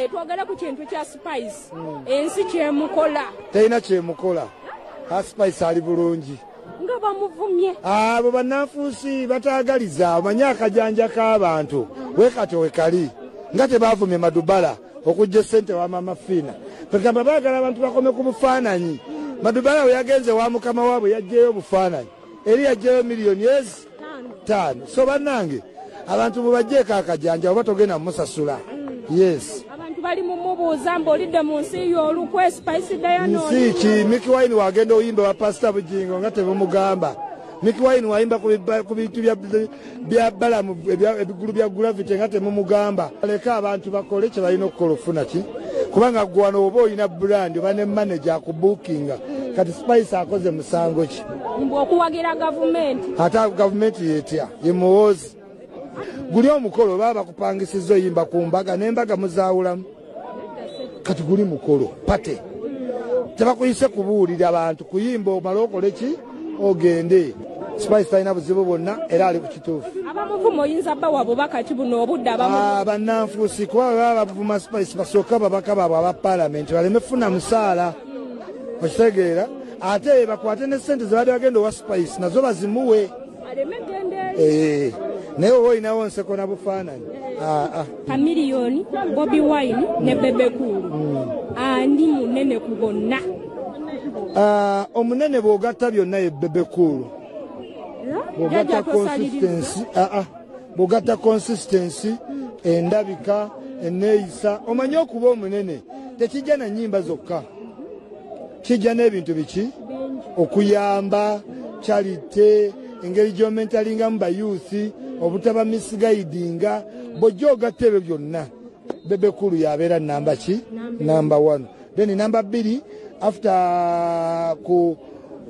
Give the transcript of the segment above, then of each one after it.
Kaye twagala ku kintu kya Spice. Ensi kyemukola. Teyina kyemukola. Spice ali bulungi. Nga bamuvumye. Abo bannanfuusi bataagaliza omanyi akajanja k'abantu. Wekati wekali. Nga tebavumye Madubala okujja ssente wa Mama Fina. Pegamba baagala abantu bakome ku bufaananyi. Madubala we yagenze wa mukama waabwe yaggyeyo bufaananyi. Eri yaggyeyo miliyoni 5. So bannange abantu mubajjeeko akajanja oba togenda musasula. Yes. Abantu bali mu mubuuza mbolidde mu nsi y'olukwe Spice Diana. Nsi ki Mickey Wine wagenda oyimba wa Pastor Bujingo nga tebumugamba. Mickey Wine wayimba ku bintu bya balamu ebigulu bya gravity nga temumugamba. Leka abantu bakole kye balina okukola ofuna ki kubanga gwano oba olina brand oba ne manager ku bookinga kati Spice akoze musango ki okuwagira government. Ata government yetya yemuwozi guli omukolo baba kupangisizo yimba ku mbaga n'embaga muzaawulamu kati guli mukolo pate tebakuyise kubuulira abantu kuyimba omala okole ki ogende. Spice talina buzibu bwonna era ali ku kituufu. Abamuvumo oyinza bawa bubakati buno obudde abamu. Bannanfuusi kuba baba bavuma Spice basooka babaka baabwe aba paalamenti baleme funa musaala okitegeera ate bakwate ne ssente ze baali bagenda owa Spice nazo bazimuwe. Naye oba olinawo nseko na bufaananyi. Kamiliyoni Bobi Wine ne Bebe Cool ani munene ku bonna. Omunene bw'ogatta byonna ye Bebe Cool. Bw'ogatta consistency endabika enneeyisa omanyi okuba omunene tekijja na nnyimba zokka kijja n'ebintu biki okuyamba charity engeri gy'omentalingamu bayuuthi obutaba misguidinga bw'ojja ogatta ebyo byonna Bebe Cool yabeera namba ki number 1 then number 2 after ku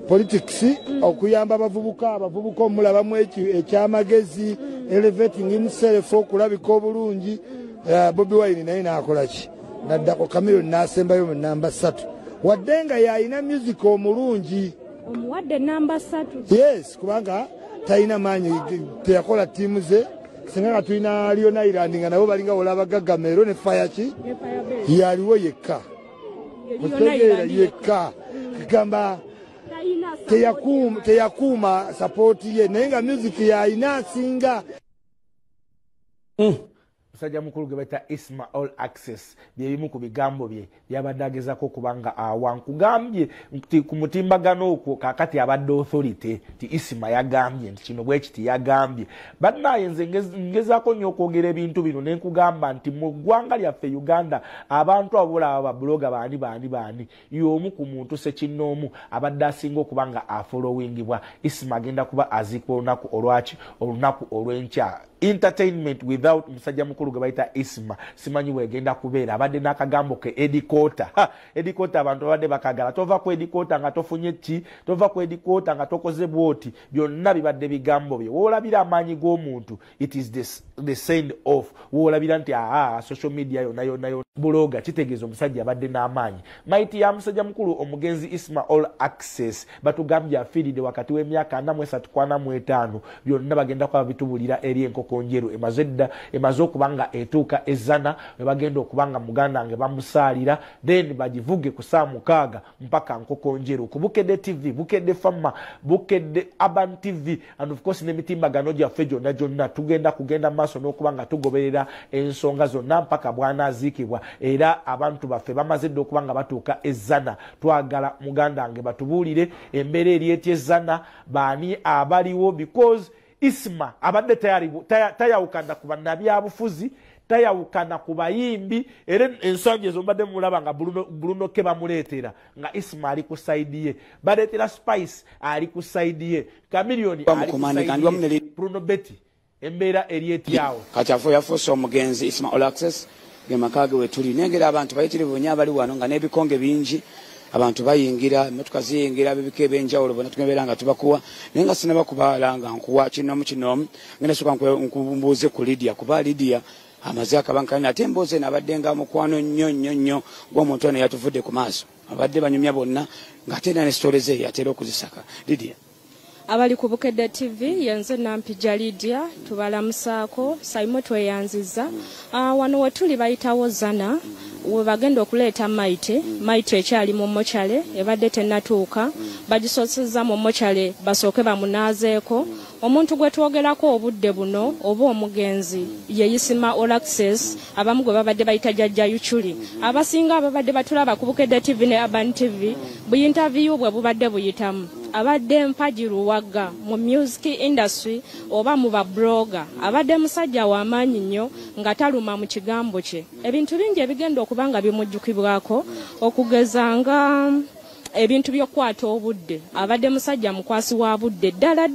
politics okuyamba abavubuka omulabamu ekyamagezi elevating himself okulabika obulungi. Bobi Wine naye n'akola ki naddako Kamiliyoni n'asembayo mu namba 3 wadde nga yalina music omulungi omuwadde namba 3. Yes kubanga talina maanyi teyakola tiimu ze singa nga tulina Leon Island nga nabo balinga olaba Gagamero ne Fire ki yaliwo yekka otegeera yekka kugamba teyakuuma sapoti ye naye nga music yalina asinga. Musajja mukulu gwe bayita Isma Olaxes byebimu ku bigambo bye byabadde agezako kubanga wankugambye nti ku mutimbagano okwo kakati abadde authority ti Isma yagambye nti kino bwe kiti yagambye bannaye nze ngezaako nnyo okwogera ebintu bino ne nkugamba nti mu ggwanga lyaffe Uganda abantu abula ababloga baani y'omu ku muntu sekinnoomu abadde asinga okuba nga afollowingibwa. Isma agenda kuba Aziikibwa olunaku olw'enkya entertainment without musajja mukulu gwe bayita Isma simanyi wegenda kubeera abadde n'akagambo ke edikota abantu babadde bakagala tova ku edikota nga tofunye ki tova ku edikota nga tokoze bwoti byonna bibadde bigambo bye woolabira amaanyi g'omuntu it is the send off woolabira nti social media yonna buloga kitegeeza omusajja abadde n'amaanyi maiti ya musajja mukulu omugenzi Isma Olaxes batugambye afiiridde wakati w'emyaka 43-45 byonna bagenda kuba bitubulira eri Nkokonjeru emaze okubanga etuuka ezana we bagenda okubanga muganda nge bamusaalira then bagivuge ku saa 6 mpaka Nkokonjeru ku Bukedde TV Bukedde Farmer Bukedde Urban TV and of course n'emitimbagano gyaffe gyonna kugenda maaso n'okubanga tugoberera ensonga zonna mpaka bwana Aziikibwa era abantu baffe bamaze dde okubanga batuuka ezana twagala muganda nge batubuulire embeera eri etyezana baani abaliwo because Isma abadde tayawukana ku bannabyabufuzi tayawukana ku bayimbi era ensonga ezo mbadde mulaba nga Bruno ke bamuleetera nga Isma ali ku saidi ye baleetera Spice ali ku saidi ye Kamiliyoni ali ku saidi ye Bruno Betty embeera eri etyawo kati yafuuse omugenzi Isma Olaxes gemakage we tuli nengera abantu bayitirivu nnyo abali wano nga n'ebikonge bingi abantu bayingira emotoka ziyingira bibike benjawulo bona tugebeera nga tubakuwa naye nga sinaba kubalanga nkuwa kinomu ngenda soka nkumbuuze ku Lydia kuba Lydia amaze akabankanya ate mboze nabadde nga mukwano nnyo gw'omuntu ono yatuvudde ku maaso abadde banyumya bonna ng'ate ne stories ze yatera okuzisaka Lydia. abali ku Bukedde TV yenze Nampija Lydia tubalamusaako sayimo tweyanziza wano wetuli bayitawo zana we bagenda okuleeta maite ekyali mu mochale ebadde tennatuuka bagisosezza mu mochale basooke bamunaazeeko omuntu gwe twogerako obudde buno oba omugenzi ye Isma Olaxes abamu gwe babadde bayita jjajja Yuchuli abasinga ababadde batulaba ku Bukedde TV ne Urban TV bu interview bwe bubadde buyitamu abadde mpajiru wagga mu music industry oba mu ba blogger abadde musajja wa maanyi nnyo nga taluma mu kigambo kye ebintu bingi ebigenda okubanga bimujjukibwako okugezanga ebintu byokwata obudde abadde musajja mukwasi wa budde ddala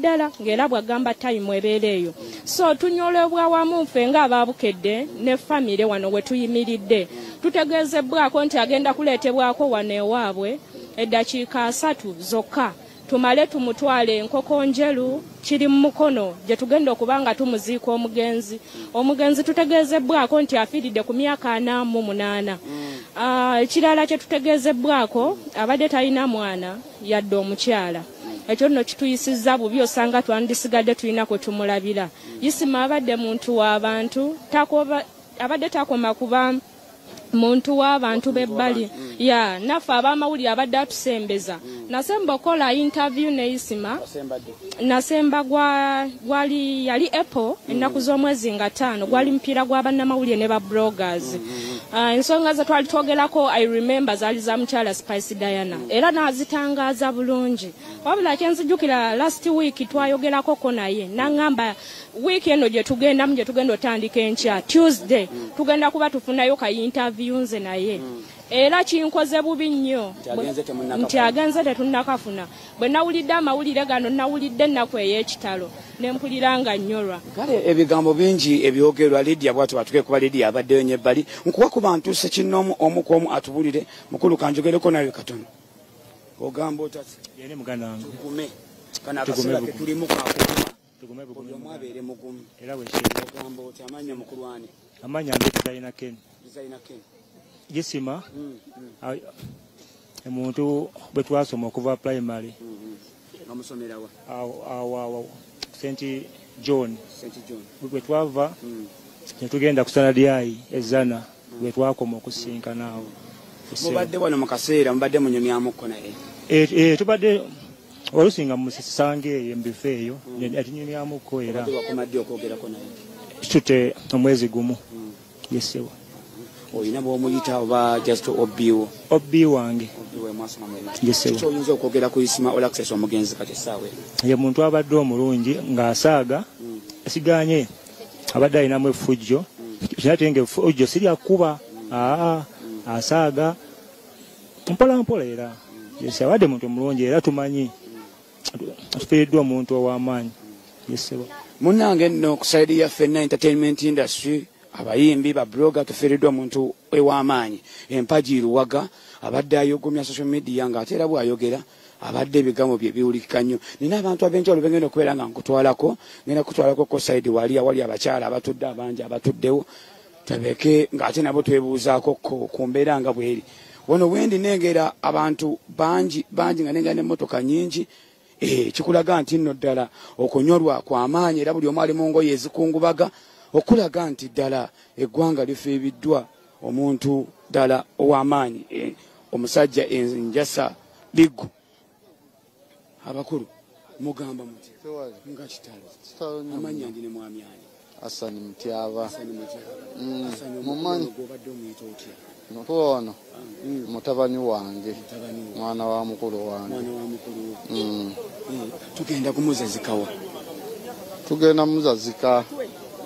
ng'era bwagamba time ebeereeyo so tunyolebwa wamu ffe ng'aba Bukedde ne famire wano we tuyimiridde tutegeezebwako nti agenda kuleetebwako wano ewaabwe eddakiika 3 zokka tumale tumutwale Nkokonjeru kiri mu mukono gye tugenda okubanga tumuziika omugenzi tutegeezebwako nti afiiridde ku myaka 48 ekirala kye tutegeezebwako abadde talina mwana yadde omukyala ekyo nno kituyisizza bubi osanga twandisigadde tulina kwe tumulabira Isma abadde muntu w'abantu abadde takoma kuba muntu w'abantu bebbali ya naffe ab'amawulire abadde atusembeza nasemba okola interview ne Isma nasemba gwali yali Apple ennaku z'omwezi nga 5 gwali mpira gwa bannamawulire ne ba bloggers ensonga ze twali twogerako I remember zaali za mukyala Spice Diana era n'azitangaaza bulungi wabula kyenzijjukira last week twayogerakoko naye n'angamba week eno gye tugenda otandika enkya Tuesday tugenda kuba tufunayo ka interview nze naye era kinkoze bubi nnyo nti agenze tetunnakafuna bwe nawulidde amawulire gano nawulidde ennaku ey'ekitalo ne mpulira nga nnyolwa kale ebigambo bingi ebyogerwa Lydia bwatu batuke kuba Lydia abaddeyo nyebbali nkuba ku bantu sekinoomu omukomu atubulire mukulu kanjogereko nawe katono ogamba otasi yene muganda wange tugume kana akasera ke tulimu kakuma tugume buli omu abeere mugumu era bwe kiri ogamba oti amanya mukulu wani amanya nge designer Ken Isma omuntu bwe twasoma okuva primary ngamusomera wa St. John bwe twava netugenda ku standard yayi ezana bwe twakoma okusinkana awo mubadde wano mu kaseera mubadde munyumyamukko naye tubadde olusinga musisange eyo embife eyo atinyumyamukko era wakomadde okwogerako naye tute omwezi gumu yesewa oyina bw'omuyita oba just obbi wange yesewa oyinza okwogera ku Isma Olaxes omugenzi kati essaawa ye muntu abadde omulungi ng'asaaga asiganye abadde alinamu effujjo kinate ng'effujjo sirya kuba asaaga mpola era yesewa abadde muntu omulungi era tumanyi atufiiriddwa omuntu ow'amaanyi yesewa munnange nno ku saidi yaffe na entertainment industry abayimbi ba blogger tufiiriddwa omuntu ew'amaanyi empaji Luwaga abadde ayogomya social media ng'ate era bw'ayogera abadde ebigambo bye biwulikika nnyo nina abantu ab'enjawulo begenda okubeera nga ngenda kutwalako ko saidi wali abakyala abatudde abangi abatuddewo tabeke ng'ate nabo twebuuzaako ku mbeera nga bweri wano wendi nengera abantu bangi nga nengera n'emmotoka nnyingi kikulaga nti nno ddala okunyolwa kw'amaanyi era buli omu ali mu ngoye ezikungubaga okulaga nti ddala eggwanga lifiibiddwa omuntu ddala ow'amaanyi omusajja enjasa biggu abakulu mugamba muti nga kitalo amannya ndi ne mwami ani Asani Mtyava mumanyi gobadde omuyita otya ono mutabani wange mwana wa mukulu wange tugenda kumuzazikawa tugenda muzazika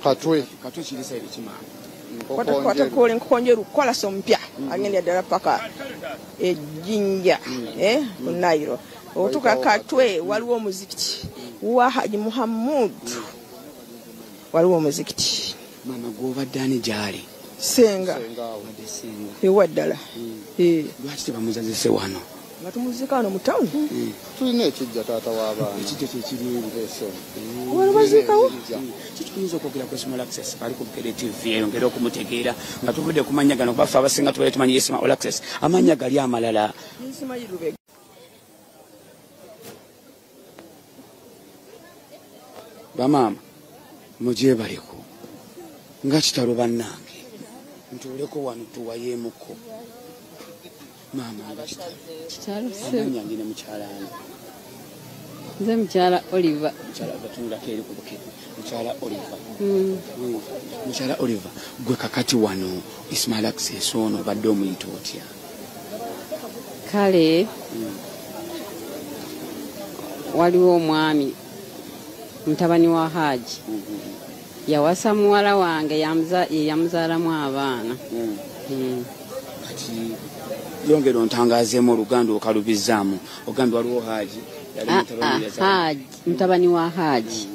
katwe kirisa ebikimanga kwata Nkokonjeru kola sompya agenda ddala paka ejjinja ku Leero otuka katwe waliwo omuzikiti wa Haji Muhammad waliwo omuzikiti mama gwobadde ani gyali senga ewa ddala lwaki tebamuzazise wano nga tumuzika wano mu tawuni tulina ekijja taata w'abaana ekijja kyekiriwaliwo bazikawo kituyinza okwogera ku Isma Olaxes ali ku Bukedde TV eyongera okumutegeera nga tuvudde ku mannya gano kubaffe abasinga tubaire tumanyi Isma Olaxes amannya gali amalala bamama mugyebaleko nga kitalo bannange ntuuleko wano tuwayeemuko maama nga kitalo amanyange ne mukyalaani nze mukyala Oliver mukyala batunulako eri ku Bukedde mukyala Oliver mukyala Oliver gwe kakati wano Isma Olaxes ono badde omuyita otya kale waliwo omwami mutabani wa Haji yawasa muwala wange yamuzaalamu abaana kati yongera ontangazeemu oluganda okalubizaamu ogambye waliwo Haji Haji mutabani wa Haji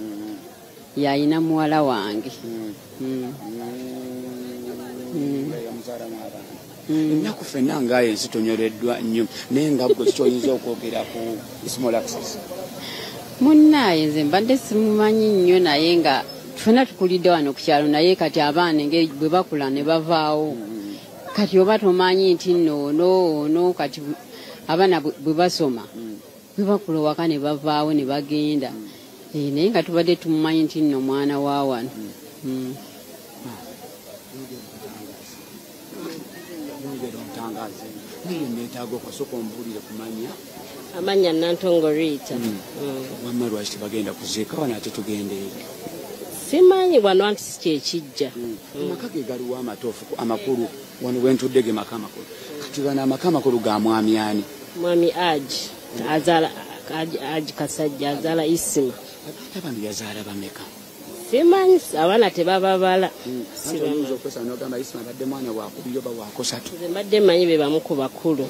yayina muwala wange ennaku ffenna ngaayo ensi tonyoleddwa nnyo naye nga gwe kikyoyinza okwogera ku Isma Olaxes munnaye nze mbadde simumanyi nnyo naye nga ffenna tukulidde wano ku kyalo naye kati abaana engeri bwe bakula ne bavaawo kati oba tomanyi nti noono kati abaana bwe basoma bwe bakula waka ne bavaawo ne bagenda naye nga tubadde tumumanyi nti nno mwana wa wano amanya Nantongo Rita wamma lwaki tebagenda kuziika wano ate tugenda eri simanyi wano anti si kyekijja amaka ge galiwo amatoofu amakulu wano wentudde ge maka amakulu kati bano amaka amakulu ga mwami ani mwami Aji azaala Aji Kasajja azaala Isma abano yazaala bameka simanyi abaana tebababala ogamba Isma abadde mwana wakubiri oba wakosatu nze mbadde mmanyi be bamu ku bakulu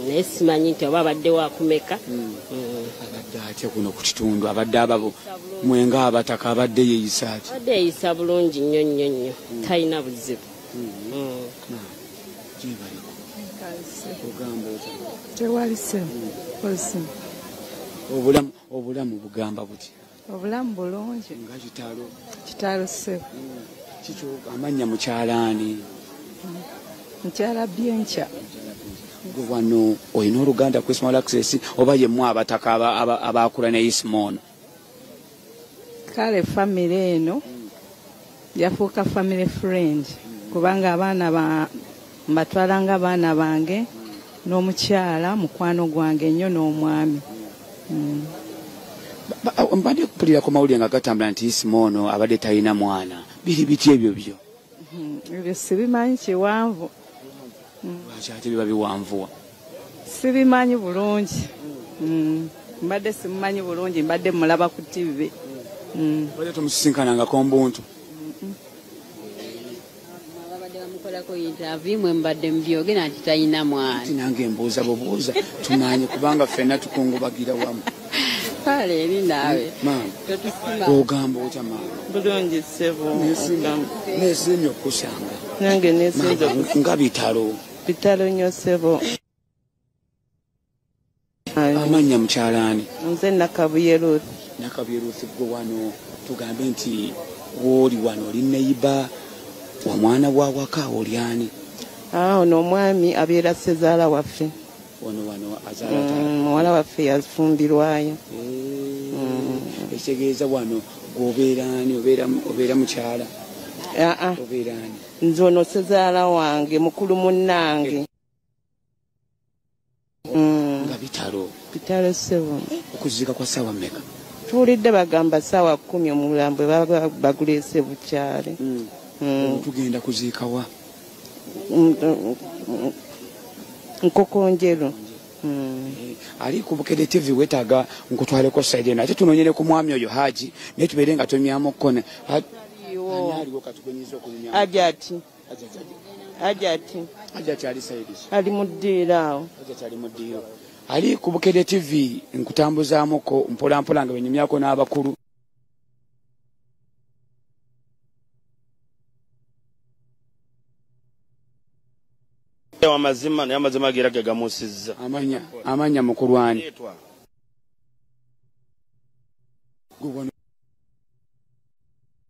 naye simanyi nti oba abadde wakumeka abadde atya kuno ku kitundu abadde ababo mwenga abataka abadde yeeyisa ati abadde yeeyisa bulungi nnyo nnyo nnyo talina buzibu obulamu bugamba buti obulamu bulungi nga kitalo ssebo kikyo amanya mukyalaani mukyala Byencha gwe wano olina oluganda ku Isma Olaxes oba yemmwe abataka abaakula ne Isma ono kale family eno yafuuka family friend kubanga abaana mbatwalanga abaana bange n'omukyala mukwano gwange nnyo n'omwami mbadde kupulira ku mawulire nga gatambula nti Isma ono abadde talina mwana biri biti ebyo byo ebyo sibimanyi kiwanvu lwaki ate biba biwanvuwa sibimanyi bulungi mbadde simumanyi bulungi mbadde mulaba ku TV badde tomusisinkanangako mbuntu babadde bamukolako interview mwe mbadde mubyogera nti talina mwana nange mbuuza bubuuza tumanyi kubanga ffenna tukungubagira wamu kale eri naawe ogamba otya maama bulungi ssebo neesiimye okusanga nange nesinza nga bitalo nnyo ssebo amanya mukyalaani nze Nakabuye Ruth gwe wano tugambe nti wooli wano oli neiba wa mwana wa waka oli ani ono omwami abeera ssezaala waffe wano azaala muwala waffe yafumbirwayo ekitegeeza wano gwobeerani obeera mukyala obeerani nze ono ssezaala wange mukulu munnange nga bitalo ssebo okuziika kwa ssaawa mmeka tuwulidde bagamba ssaawa 10 omulambo baba baguleese bukyale tugenda kuziika wa Nkokonjeru ali ku Bukedde TV wetaaga nkutwaleko side eno ate tunoonyere ku mwami oyo Haji naye tubeere nga tomyamu kkona Ajati ali side ali mu ddiiro awo ali ku Bukedde TV nkutambuzaamuko mpolampola nga benyumyako n'abakulu amazima naye amazima gerage gamusizza amanya mukulwani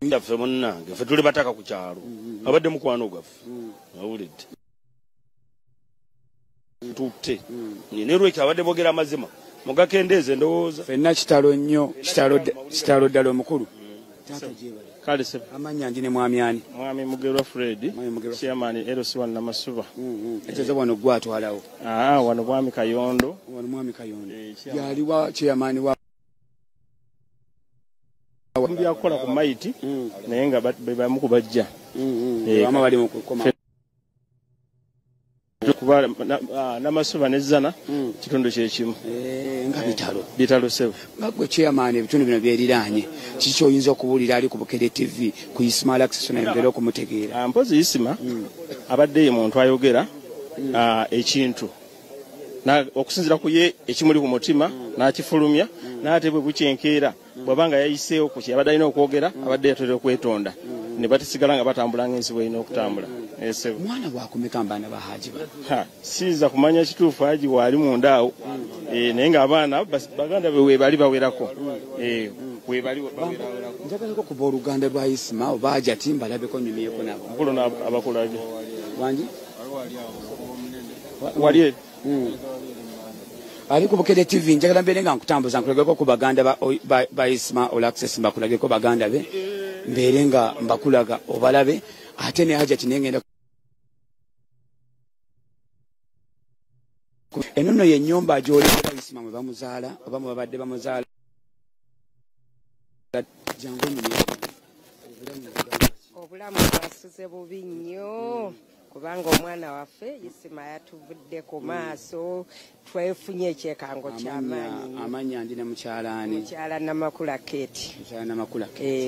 ndaffe munnange ffe tuli bataka ku kyalo abadde mukwano gwaffe awulidde tutte ne lwekyo abadde boogera amazima Mugakendeze ndowooza. Fenna kitalo nnyo, kitalo ddala omukulu. Kale se. Amanya ndine mwami ani? Mwami Mugerwa Fred. Chairman LC1 Namasuba. Ekyo wano gwatwalawo. Wano mwami Kayondo. Wano mwami Kayondo. Yali wa chairman wa byakola ku maiti naye nga bebamu kubajja ama bali mu kukoma kuba Namasuba nezzana kitundu kyekimu nga bitalo sebo nga gwe chairman ebitundu bino byeriraanye kiki oyinza okubuulira ali ku Bukedde TV ku Isma Olaxes nayogera okumutegeera mpozi Isma abadde ye muntu ayogera ekintu okusinzira ku ye ekimuli ku mutima n'akifulumya n'ate bwe bukyenkeera bwabanga yayiseewo ku kyabadde alina okwogera abadde yatera okwetonda ne batisigala nga batambula ng'ensibu erina okutambula. Mwana bwakumeka mbaana ba Haji bano siiza kumanya kituufu Haji waali munda awo naye ng'abaana baganda be weebali bawerako weebali bawerako. Njagalako kuba oluganda lwa Isma oba Haji ati mbalabeko nyumyeko nabo mukulu abakulage wangi wali ali ku Bukedde TV njagala mbeere nga nkutambuza nkulageko ku baganda ba Isma Olaxes mbakulageko baganda be mbeere nga mbakulaga obalabe ate ne Haji ati nengenda enono ye nnyumba gy'olekera Isma mwe bamuzaala oba mwe babadde bamuzaala jangu obulamu bwasuze bubi nnyo kubanga omwana waffe Isma yatuvudde ku maaso twefunye ekyekango ky'amaanyi. Amanya ndine mukyalaani mukyala Namakula Keti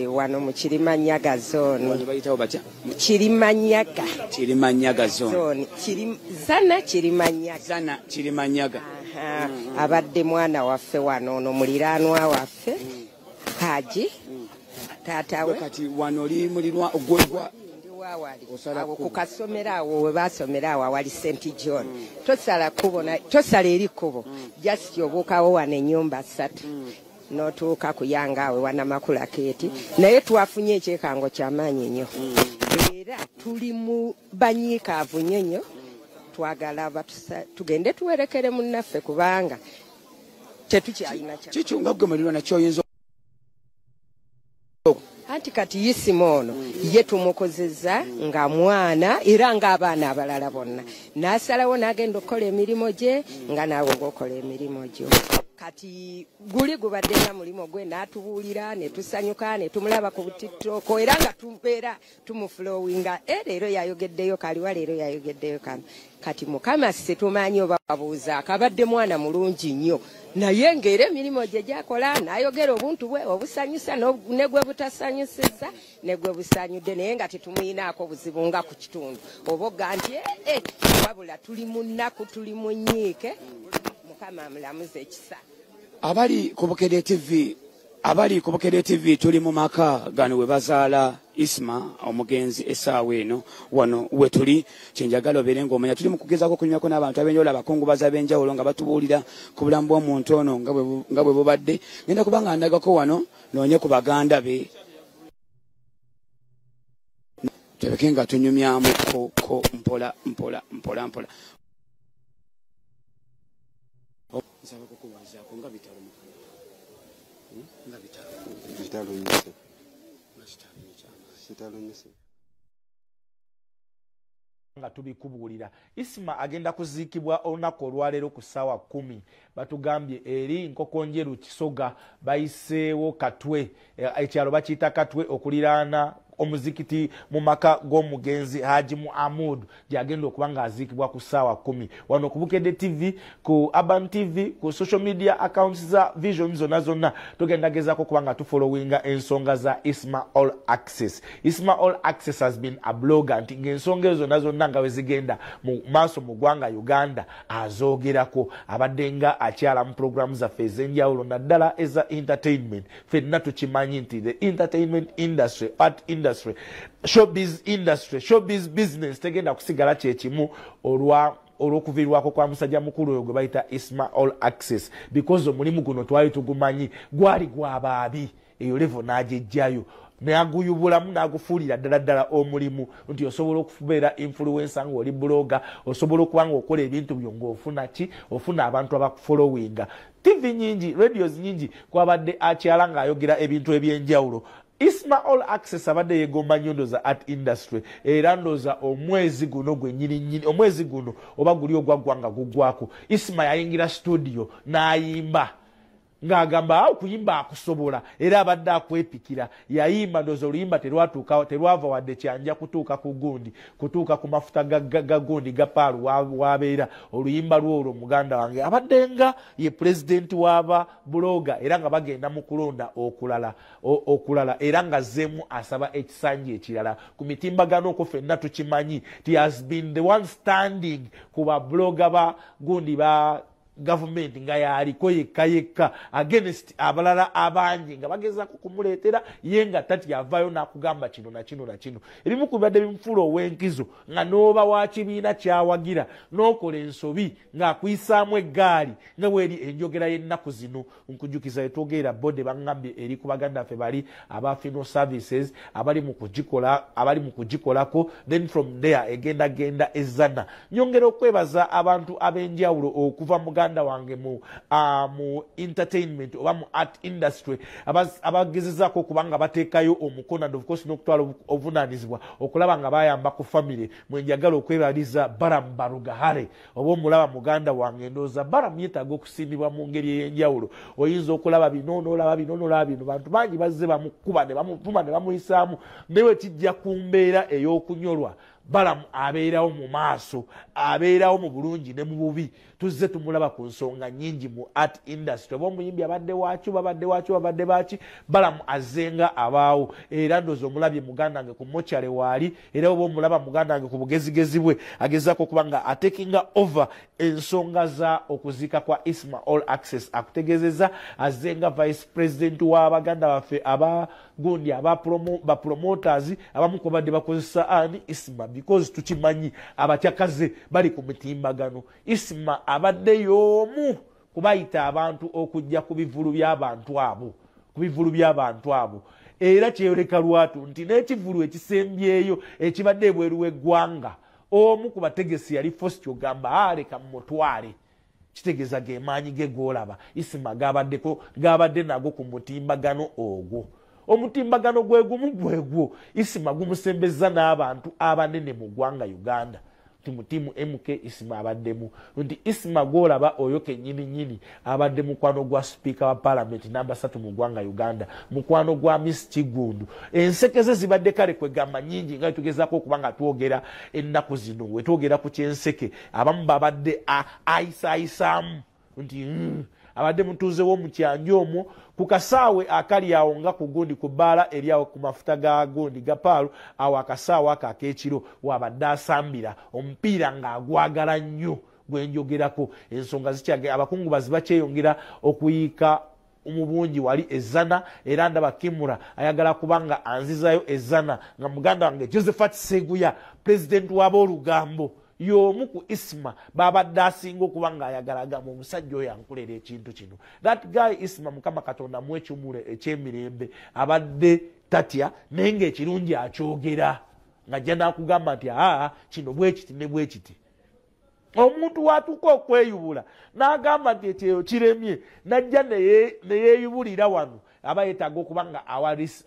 wano mu Kirimanyaga zone wano bayitawo batya Kirimanyaga zone Kirimanyaga abadde mwana waffe wano ono muliraanwa waffe Haji taatawe kati wano oli mulirwa ogwegwa awo ku kasomero awo we basomera awo awali St John tosala eri kkubo just obuukawo wano ennyumba 3 n'otuuka kuyanga awe Wanamakula Keti naye twafunye ekyekango ky'amaanyi nnyo era tuli mu banyiikaavu nnyo twagala tugende tuwerekere munnaffe kubanga tetukyalina kikyunga gwe mulirwa nakyo oyinza anti kati Isma ono ye tumukozeza nga mwana era ng'abaana abalala bonna n'asalawo n'agenda okukola emirimu gye nga naawe ng'okola emirimu gyo kati guli gubadde nga mulimo gwe n'atubuulira ne tusanyuka ne tumulaba ku TikTok era nga tubeera tumuflowinga leero yayogeddeyo kaliwa leero yayogeddeyo kano kati Mukama sise tumanyi oba babuuza akabadde mwana mulungi nnyo naye ng'era emirimu gye gyakola n'ayogera obuntu bwe obusanyusa ne gwe butasanyusizza ne gwe busanyudde naye nga tetumuyinaako buzibu nga ku kitundu oboga nti wabula tuli mu nnaku tuli mu nnyiike Mukama amulamuze ekisa. Abali ku Bukedde TV tuli mu maka gano we bazaala Isma omugenzi essaawa eno wano we tuli kyenjagala obeere ng'omanya tuli mu kugezaako okunyumyako n'abantu abenjawulo abakungubazi ab'enjawulo nga batubuulira ku bulamu bw'omuntu ono nga bwe bubadde ngenda kubanga ndagako wano noonye ku baganda be tuleke nga tunyumyamu ko mpola nga tubikubuulira Isma agenda kuziikibwa olunaku olwaleero ku ssaawa 10 batugambye eri Nkokonjeru Kisoga bayiseewo Katwe ekyalo bakiyita Katwe okuliraana omuzikiti mu maka g'omugenzi Haji Muhammad gyagenda okuba nga aziikibwa ku ssaawa 10 wano ku Bukedde TV ku Urban TV ku social media accounts za Vision zonna tugenda gezaako kuba nga tufollowinga ensonga za Isma Olaxes. Isma Olaxes has been a blogger nti ng'ensonga ezo zonna nga we zigenda mu maaso mu ggwanga Uganda azoogerako abadde nga akyala mu programu zaffe ez'enjawulo naddala eza entertainment ffenna tukimanyi nti the entertainment industry art industry showbiz business tegenda kusigala kyekimu olw'okuviirwako kwa musajja mukulu oyo gwe bayita Isma Olaxes because omulimu guno twali tugumanyi gwali gw'abaabi eyo levo n'agyejjayo neaguyubulamu n'agufuulira ddala omulimu nti osobola okubeera influencer ng'oli bloga, osobola okuba ng'okola ebintu byo ng'ofuna ki, ofuna abantu abakufollowinga. TV nyingi, radios nyingi kwabadde akyala ng'ayogera ebintu eby'enjawulo. Isma Olaxes abadde yegomba nnyo za art industry era ndooza omwezi guno gwennyini omwezi guno oba guli ogwaggwanga gugwako Isma yayingira studio n'ayimba ng'agamba okuyimba akusobola era abadde akwepikira yayimba ndooza oluyimba terwava wadde kyanja kutuuka ku gundi kutuuka ku mafuta ga gundi ga paalu wabeera oluyimba lwolwo muganda wange abadde nga ye pulezidenti w'aba buloga era nga bagenda mu kulonda okulala era nga zeemu asaba ekisanja ekirala ku mitimbagano okwo ffenna tukimanyi ti has been the one standing ku babuloga ba gundi ba government nga yaliko yekka against abalala abangi nga bagezaako kumuleetera ye nga tati yavaayo n'akugamba kino na kino na kino. Ebimu ku bibadde bimufuula ow'enkizo nga n'oba wa kibiina kyawagira n'okola ensobi ng'akuyisaamu eggaali nga bweri enjogera y'ennaku zino. Nkujjukiza yetwogerera bode baŋŋambye eri ku baganda ffe bali aba funeral services abali mu kugikolako then from there egenda ezana. Nyongera okwebaza abantu ab'enjawulo okuva mu wange mu entertainment oba mu art industry abagezezaako kubanga bateekayo omukono and of course n'okutwala obuvunaanyizibwa okulaba nga bayamba ku family. Mwenjagala okwebaliza Baramu Barugahare oba omulaba muganda wange ndooza Baramu yeetaaga okusiimibwa mu ngeri ey'enjawulo. Oyinza okulaba bino n'olaba bino bantu bangi bazze bamukuba ne bamuvuma ne bamuyisaamu newe kijja ku mbeera ey'okunyolwa Baramu abeerawo mu maaso abeerawo mu bulungi ne mu bubi. Tuzze tumulaba ku nsonga nnyingi mu art industry oba omuyimbi abadde babadde baki Baramu azenga abaawo era ndoozi omulabye muganda wange ku mochare waali era oba omulaba muganda wange ku bugezigezi bwe agezaako okuba nga atekinga over ensonga za okuziika kwa Isma Olaxes. Akutegeezeza azenga vice president w'abaganda baffe abagundi bapromoters abamu ko badde bakozesa ani Isma because tukimanyi abakyakaze bali ku mitimbagano. Isma abadde y'omu kubayita abantu okujja ku bivulu by'abantu abo era kyeyoleka lwatu nti n'ekivulu ekisembyeyo ekibadde ebweru w'eggwanga omu ku bategesi yali Faustin ogamba leka mumutwale. Kitegeeza ge maanyi ge goolaba Isma gabadde nago ku mutimbagano ogwo. Omutimbagano gwegwo Isma gumusembeza n'abantu abanene mu ggwanga Uganda. Mutimu MK Isma abaddemu nti Isma gwolaba oyo kennyini abadde mukwano gwa speaker wa parliament namba 3 mu ggwanga Uganda, mukwano gwa Miss Kigundu. Ensekeze zibadde kale kwegamba nnyingi nga tugezaako okuba nga twogera ennaku zino wetwogera ku kyenseke abamu babadde ayisaamu nti abadde mutuuze w'omukyanja omwo ku kasaawe akali awo nga ku gundi ku bbaala eri awo ku mafuta ga gundi ga paalu awo akasaawe ako ak'ekiro wabadde asambira omupiira ng'agwagala nnyo gwenjogerako. Ensonga zikyagenda abakungubazi bakyeyongera okuyiika omubungi wali ezana era ndaba Kimura ayagala kubanga anzizayo ezana nga muganda wange Josephat Seguya president w'ab'olugambo y'omu ku Isma babadde asinga okuba ng'ayagalaga omusajja oyo ankolera ekintu kino. That guy Isma Mukama Katonda mu ekimule eky'emirembe abadde tatya naye ng'ekirungi akyogera ng'ajja n'akugamba nti kino bwe kiti ne bwe kiti. Omuntu watuuka okweyubula n'agamba nti ekyeyo kiremye n'ajja ne yeeyubulira wano aba yeetaaga okuba nga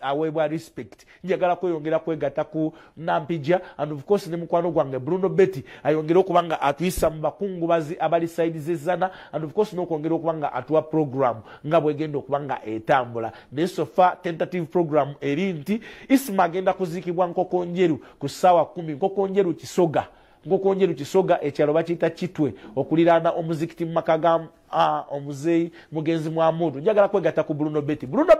aweebwa respect. Njagala kweyongera kwegatta ku Nampija and of course ne mukwano gwange Bruno Betty ayongera okuba nga atuyisa mu bakungubazi abali side z'ezzana and of course n'okwongera okuba nga atuwa program nga bwegenda okuba nga etambula. Naye sofa tentative program eri nti Isma agenda kuziikibwa Nkokonjeru ku ssaawa 10 Nkokonjeru Kisoga ekyalo bakiyita Kitwe okuliraana omuzikiti mu maka ga omuzeeyi mugenzi Mwamudu. Njagala kwegatta ku Bruno Betty. Bruno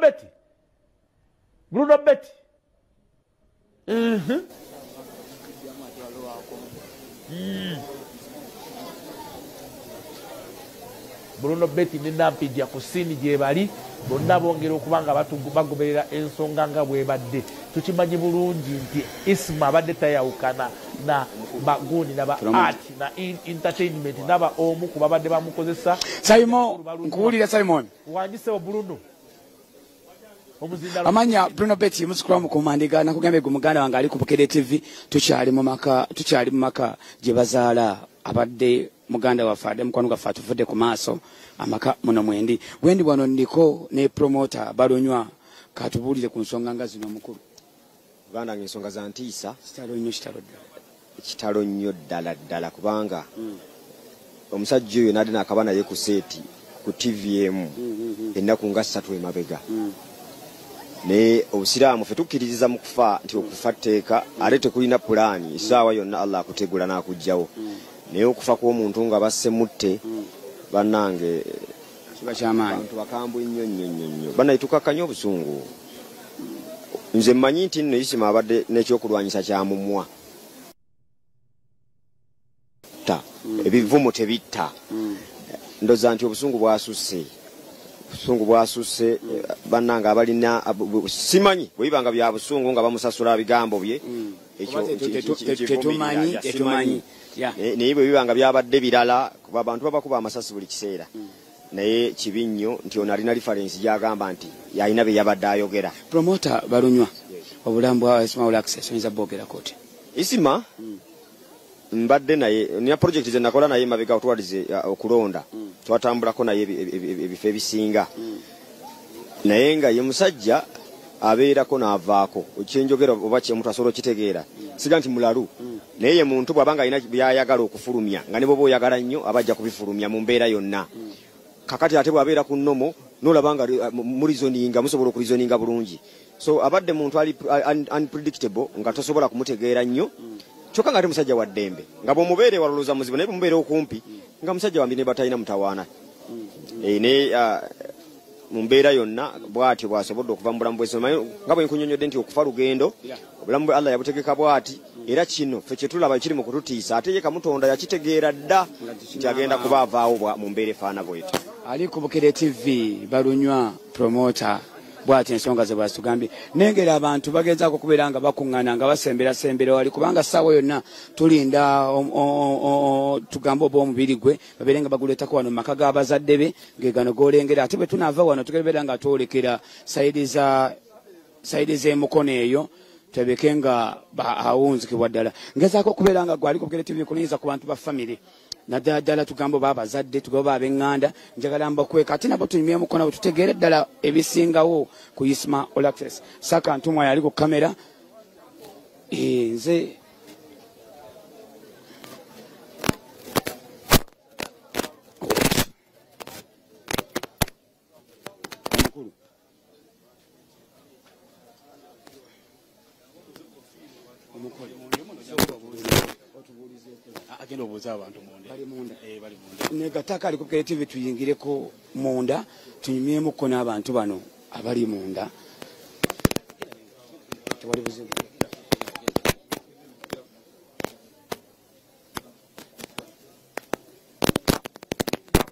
Betty ne Nampija ku siini gye bali bonna bongera okuba nga bagoberera ensonga nga bwebadde. Tukimanyi bulungi nti Isma abadde tayawukana na bagundi naba art na entertainment naba omu ku babadde bamukozesa. Simon nkuwulira Simon wanjisewo Bruno amanya Bruno Betty musikula mu kumandiga nakugambe gu muganda wange ali ku Bukedde TV tukyali mu maka gye bazaala abadde muganda wa Fade mukwano gwa Fatu fudde ku maaso amaka muno mwendi wano ndiko ne promoter Balonywa katubulire ku nsonga nga zino mukulu banda ngensonga za ntiisa kitalo nnyo ddala kubanga omusajja oyo nadde nakabana ye ku seeti ku TVM ennaku nga 3 emabega ne obusiraamu fe tukkiririza mu kufa nti okufa tteeka ate tekulina pulaani essaawa yonna Allah akutegula n'akugjawo naye okufa kw'omuntu nga basse mutte bannange kiba kyamaanyi abantu bakambwe nnyo bannaye tukakkanya obusungu nze mmanyi nti nno Isma abadde n'ekyokulwanyisa kyamumwa ebivumu tebitta ndoza nti obusungu bwasusse bannanga abalina simanyi bwe bibanga bya busungu nga bamusasula bigambo bye tetumanyi naye bwe bibanga byabadde birala kuba abantu babakuba amasasi buli kiseera naye kibi nnyo nti ono alina reference gyagamba nti yalina bye yabadde ayogera. Promoter Balonywa obulamu bwa Isma Olaxes oyinza bwogera koti Isma mbadde naye niya project ze nakola naye mabega otwalize okulonda twatambulako naye ebifo ebisinga naye nga ye musajja abeerako n'avaako ekyenjogera oba kyemuntu asobola okitegeera siga nti mulalu naye ye muntu bw'abanga alina byayagala okufulumya nga ne bwoba oyagala nnyo abajja kubifulumya mu mbeera yonna kakati ate bw'abeera ku nnomo n'olabanga mulizoninga musobola okulizoninga bulungi so abadde muntu ali unpredictable nga tosobola kumutegeera nnyo kyokka nga ate musajja wa ddembe nga bw'omubeere walowooza muzibu naye bw'omubeere okumpi nga musajja wambi ne batalina mutawaana ne mu mbeera yonna bw'atyo bw'asobodde okuva mu bulamu bw'ensi nga bwe nkunyonyodde nti okufa lugendo obulamu bwe Allah yabutegeka bw'ati era kino ffe kye tulaba kiri mu kututiisa ate ye Kamutonda yakitegeera dda nti agenda kuba avaawo mu mbeera efaana bw'etyo. Ali ku Bukedde TV Balonywa promoter bwati ensonga ze bwatugambye nengera abantu bagezaako kubeera nga bakuŋŋaana nga basembera wali kubanga ssaawa yonna tulinda tugamba oba omubiri gwe babeere nga baguleetako wano mu maka g'abazadde be gegano g'olengera ate bwe tunaava wano tugebeera nga twolekera sayidi z'emukono eyo tebeke nga awunzikibwa ddala ngezaako okubeera nga gwali ku Bukedde TV kulinyiza ku bantu ba family naddala tugamba oba abazadde tugamba ab'eŋŋanda njagala mbakweka ate nabo tunyumye mukono bwe tutegeere ddala ebisingawo ku Isma Olaxes Saka Ntumwa yali ku kamera nze agenda obuuza abantu munda negataka ali ku Bukedde TV tuyingireko munda tunyumyemukko n'abantu bano abali munda tewali buzibu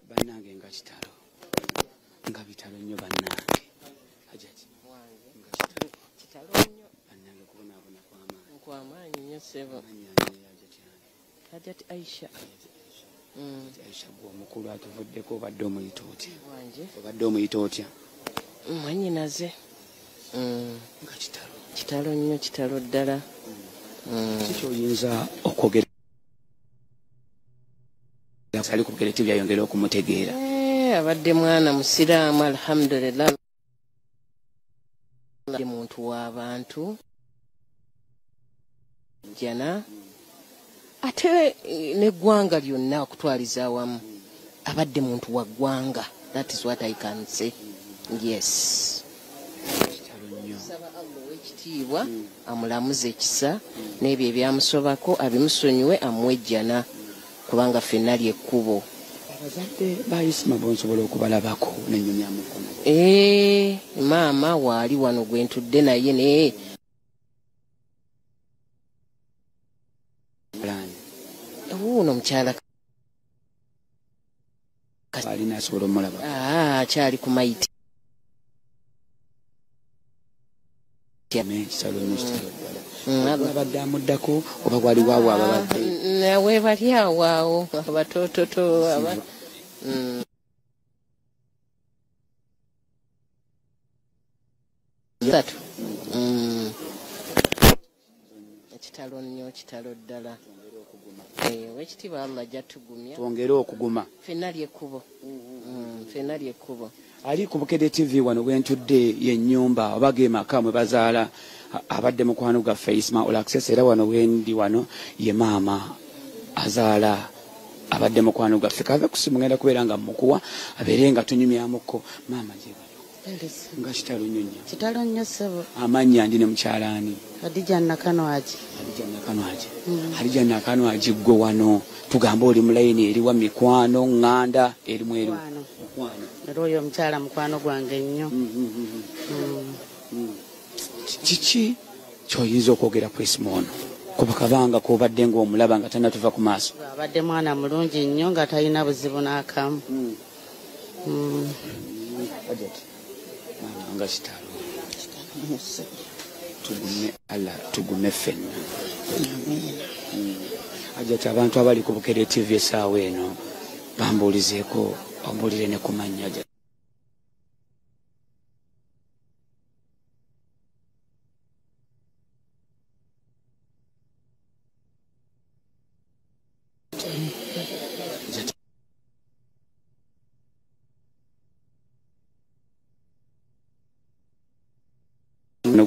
bannange nga bitalo nnyo bannange ajati kitalo nnyo bannange kubonaabona kwamaanyi nnyo sebo Hajati Aisha omukulu atuvuddeko obadde omuyita otya mwanyinaze kitalo nnyo kitalo ddala kikyoyinza okwogera ali ku Bukedde TV ayongera okumutegeera abadde mwana musiraamu alhamdulillah muntu w'abantu jana ate neggwanga lyonna okutwaliza awamu abadde muntu wa ggwanga. That is what I can say. Yes. Saba Allah w'ekitiibwa amulamuze ekisa n'ebyo ebyamusobako abimusonyiwe amuwejjana kubanga ffenna ly'ekkubo. Abazadde ba Isma bonsobola okubalabako n'ennyumya mukono. Maama waali wano gwe ntudde naye naye uno mukyala alina asobola omulaba akyali ku maiti abadde amuddako oba gwali waawo ababadde nawe bali awaawo abatoototo kitalo nnyo kitalo ddala wekitiibwa Allah jatugumya twongere okuguma ffenna lyekkubo ffenna lyekkubo ali ku Bukedde TV wano bwentudde yennyumba oba ge maka mwe bazaala abadde mukwano gaffe Isma Olaxes era wano wendi wano ye maama azaala abadde mukwano gaffe kave kusimu ngenda kubeera nga mukuwa abeere nga tunyumyamuko maama gyebalo nga kitalo nnyo sebo amannya ndi ne mukyalaani Hadija Nakanwaji Hadija Nakanwaji gwe wano tugamba oli mu layini eriwa mikwano ŋŋanda erimu eri era oyo omukyala mukwano gwange nnyo kiki kyoyinza okwogera ku Isma ono kuba kabanga kobadde ng'omulaba nga tannatuva ku maaso abadde mwana mulungi nnyo nga talina buzibu n'akamu nga kitalo tugume Allah tugume ffenna ajati abantu abali ku Bukedde TV essaawa eno bambuulizeeko bambuulire ne ku mannya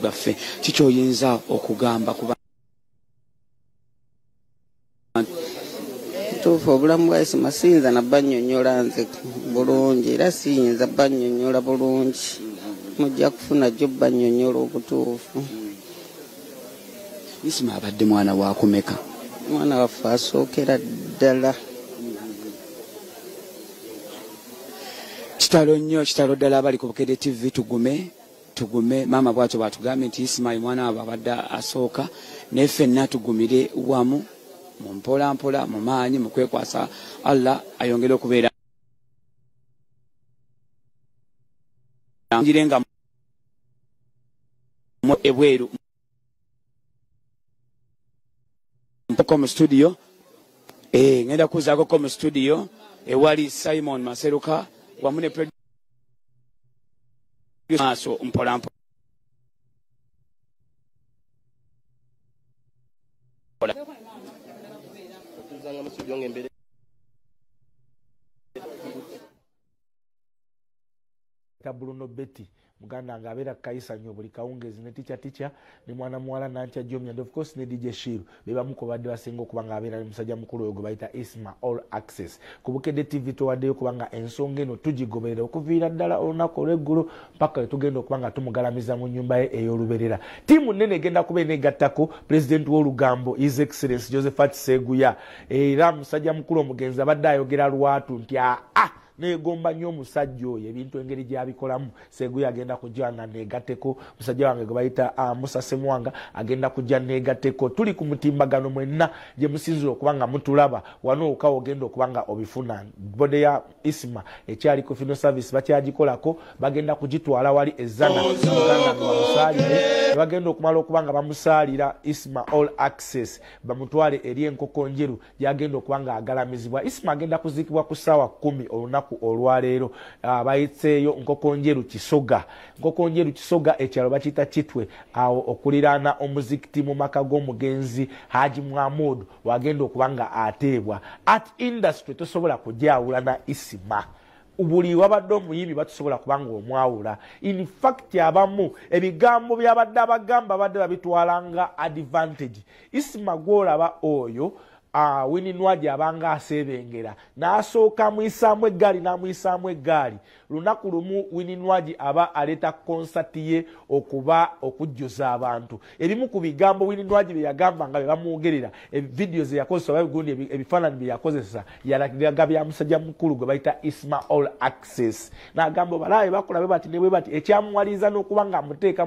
gaffe kikyoyinza okugamba kuba tuufu obulamu bwa Isma siyinza nabbannyonnyola nze bulungi era siyinza bbannyonnyola bulungi mujja kufuna jjo bbannyonnyola obutuufu Isma abadde mwana waakumeka mwana waffe asookera ddala kitalo nnyo kitalo ddala abali ku Bukedde TV tugume maama bwatyo batugambye nti Isma mwana wabwe abadde asooka naye ffenna tugumire wamu mu mpolampola mu maanyi mu kwekwasa Allah ayongere okubeera ngirenga ebweru mpoko mu studio ngenda kuzaako mu studio ewali Simon Maseruka wamu ne maaso mpolampola Bruno Betty muganda nga abeera Kaisa nnyo buli kawungezi ne ticha ne mwana muwala Nantya Jomya and of course ne DJ Shiru bebamu ko badde basinga okuba nga abeera musajja mukulu oyo gwe bayita Isma Olaxes ku Bukedde TV towaddeyo kuba nga ensonga eno tugigoberera okuviira ddala olunaku olw'eggulu mpaka tugenda okuba nga tumugalamiza mu nnyumba ye ey'oluberera ttiimu nnene egenda kuba eneegattako pulezidenti w'olugambo His Excellency Josephat Seguya era musajja mukulu omugenzi abadde ayogera lwatu nti negomba nnyo omusajja oyo ebintu engeri gy'abikolamu Seguya agenda kujja na neegatteko musajja wange gwe bayita Musa Semwanga agenda kujja neegatteko tuli ku mutimbagano mwenna gye musinzira okuba nga mutulaba wano okawo ogenda okuba nga obifuna bode ya Isma ekyali ku Fino Service bakyagikolako bagenda kugitwala wali ezzana muganda nga bamusaalire bagenda okumala okuba nga bamusaalira Isma Olaxes bamutwale eri Nkokonjeru gyagenda okuba nga agalamizibwa Isma agenda kuziikibwa ku ssaawa 10 olunaku olwaleero bayitseeyo Nkokonjeru Kisoga ekyalo bakiyita Kitwe awo okuliraana omuzikiti mu maka g'omugenzi Haji Muhammad wagenda okuba nga ateebwa art industry tosobola kujawula na Isma buli wabadde omuyimbi batusobola kubanga omwawula in fact abamu ebigambo byabadde abagamba badde babitwalanga advantage Isma gwolaba oyo Wininwaji abanga asebengera n'asooka amuyisaamu eggaali n'amuyisaamu eggaali lunaku lumu Wininwaji aba aleta konsati ye okuba okujjuza abantu ebimu ku bigambo Wininwaji bye yagamba nga bye bamwogerera vidiyo ze yakozesa oba gundi ebifaananyi bye yakozesa yalaga bya musajja mukulu gwe bayita Isma Olaxes n'agamba balaabe bakola bwe bati ne bwe bati ekyamuwaliza n'okuba nga amuteeka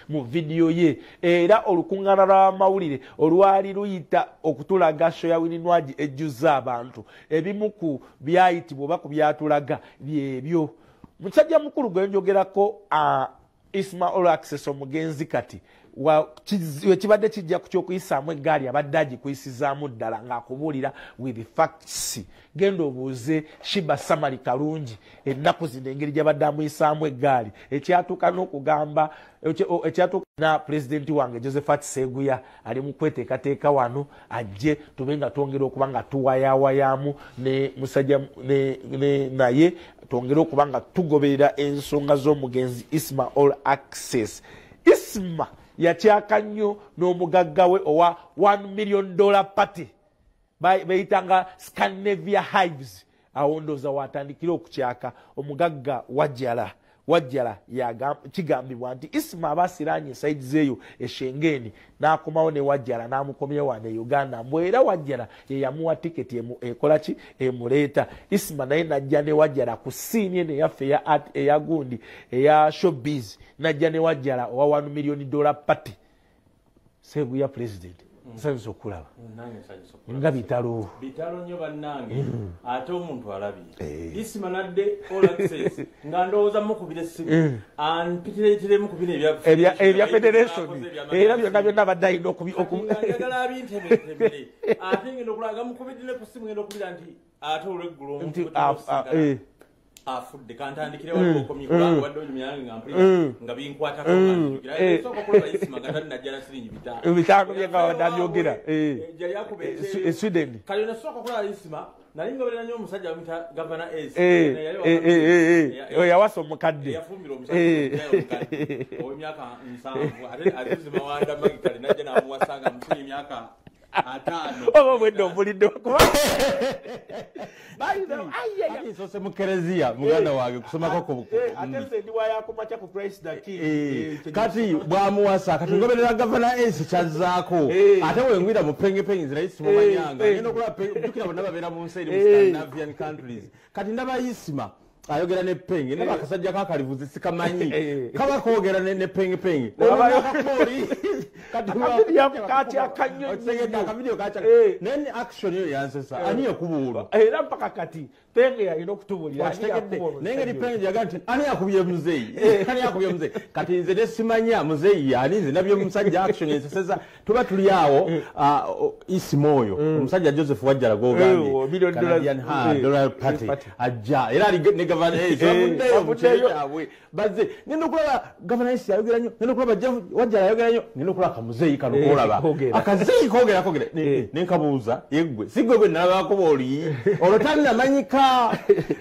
mu vidiyo ye era olukuŋŋaana lw'amawulire olwali luyita okutulaga ya Wininwaji ejjuza abantu ebimu ku byayitibwa oba ku byatulaga byebyo musajja mukulu gwe njogerako Isma Olaxes omugenzi kati kibadde kijja ku kyokuyisaamu eggaali abadde agikuyisizaamu ddala ng'akubuulira with facts. Genda obuuze Shiba Samali Kalungi ennaku zino engeri gy'abadde amuyisaamu eggaali ekyatuuka n'okugamba ekyatuuka na pulezidenti wange Josephat Seguya ali mu kweteekateeka wano ajje tube nga twongera okuba nga tuwayawayaamu ne musajja naye twongere okuba nga tugoberera ensonga z'omugenzi Isma Olaxes. Isma yakyaka nnyo n'omugagga we owa $1 million party bayitanga Scandinavia Hives. Awo ndooza watandikira okukyaka omugagga Wajjala kigambibwa nti Isma abasiranye saidi zeeyo eshengeni n'akomawo ne Wajjala n'amukomya wano e Uganda mbu era Wajjala ye yamuwa tiketi ekolaki emuleeta. Isma naye najja ne Wajjala ku siini eno eyaffe eya gundi eya showbiz najja ne Wajjala owa $1 million party. Seguya president nsanyusa okulaba nga bitalo nnyo bannange ate omuntu alabye Isma nadde Olaxes nga ndowooza mukubira essimu anpitireetiremu ku bino ebya federation era byonna byonna badde alina okuyagala abintemeretemere ate ngenda okulaga mukubiddire ku ssimu ngenda okubira nti ate olweggulo omuntu afudde kantandikire waliwo okomye kubanga wadde onyumyange nga mpulira nga binkwatako nga sooka kulaba Isma nga tali najja na siringi bitaano bye nga wadde abyogera jali akuba Sweden kali nasooka kulaba Isma nali ngoberera nnyo omusajja bamuyita Governor yawasa omukadde yafumbira omusajja ow'emyaka 7 ate azizimawanda magikali najja n'amuwasanga mukuli emyaka oba bwedde ovulidde nsose mu kereziya muganda wange kusomako kati bwamuwasa kati ngoberera Gavana Ace kyazzaako ate wengwira mu pengepenge zira Isma manyanga ngenda okulabajukira bonna babeera mu nsi eri mu Scandinavian countries kati ndaba Isma ayogera ne penge ndaba akasajja kakalivuzi sikamanyi kaba koogera ne pengepenge akavidiyo kaca nene action yo yansesa ani yakubuulwa era mpaka kati penge yalina okutubulira naye ngeri penge yaga nti ani yakubye muzeeyi kati nze nesimanya muzeeyi yani nze nabyo musajja action yenseseza tuba tuli awo Isma oyo omusajja Joseph Wajjala gogambye Canadian dollar party ajja era ali ne Gavana Ace baze ngenda okulaba Gavana Ace ayogera nnyo ngenda okulaba Wajjala ayogera nnyo ngenda okulaba kamuzeeyi kano kolaba akazeeyi kogera nenkabuuza yeggwe sigwe gwe nalabako booli olwo tannamanyika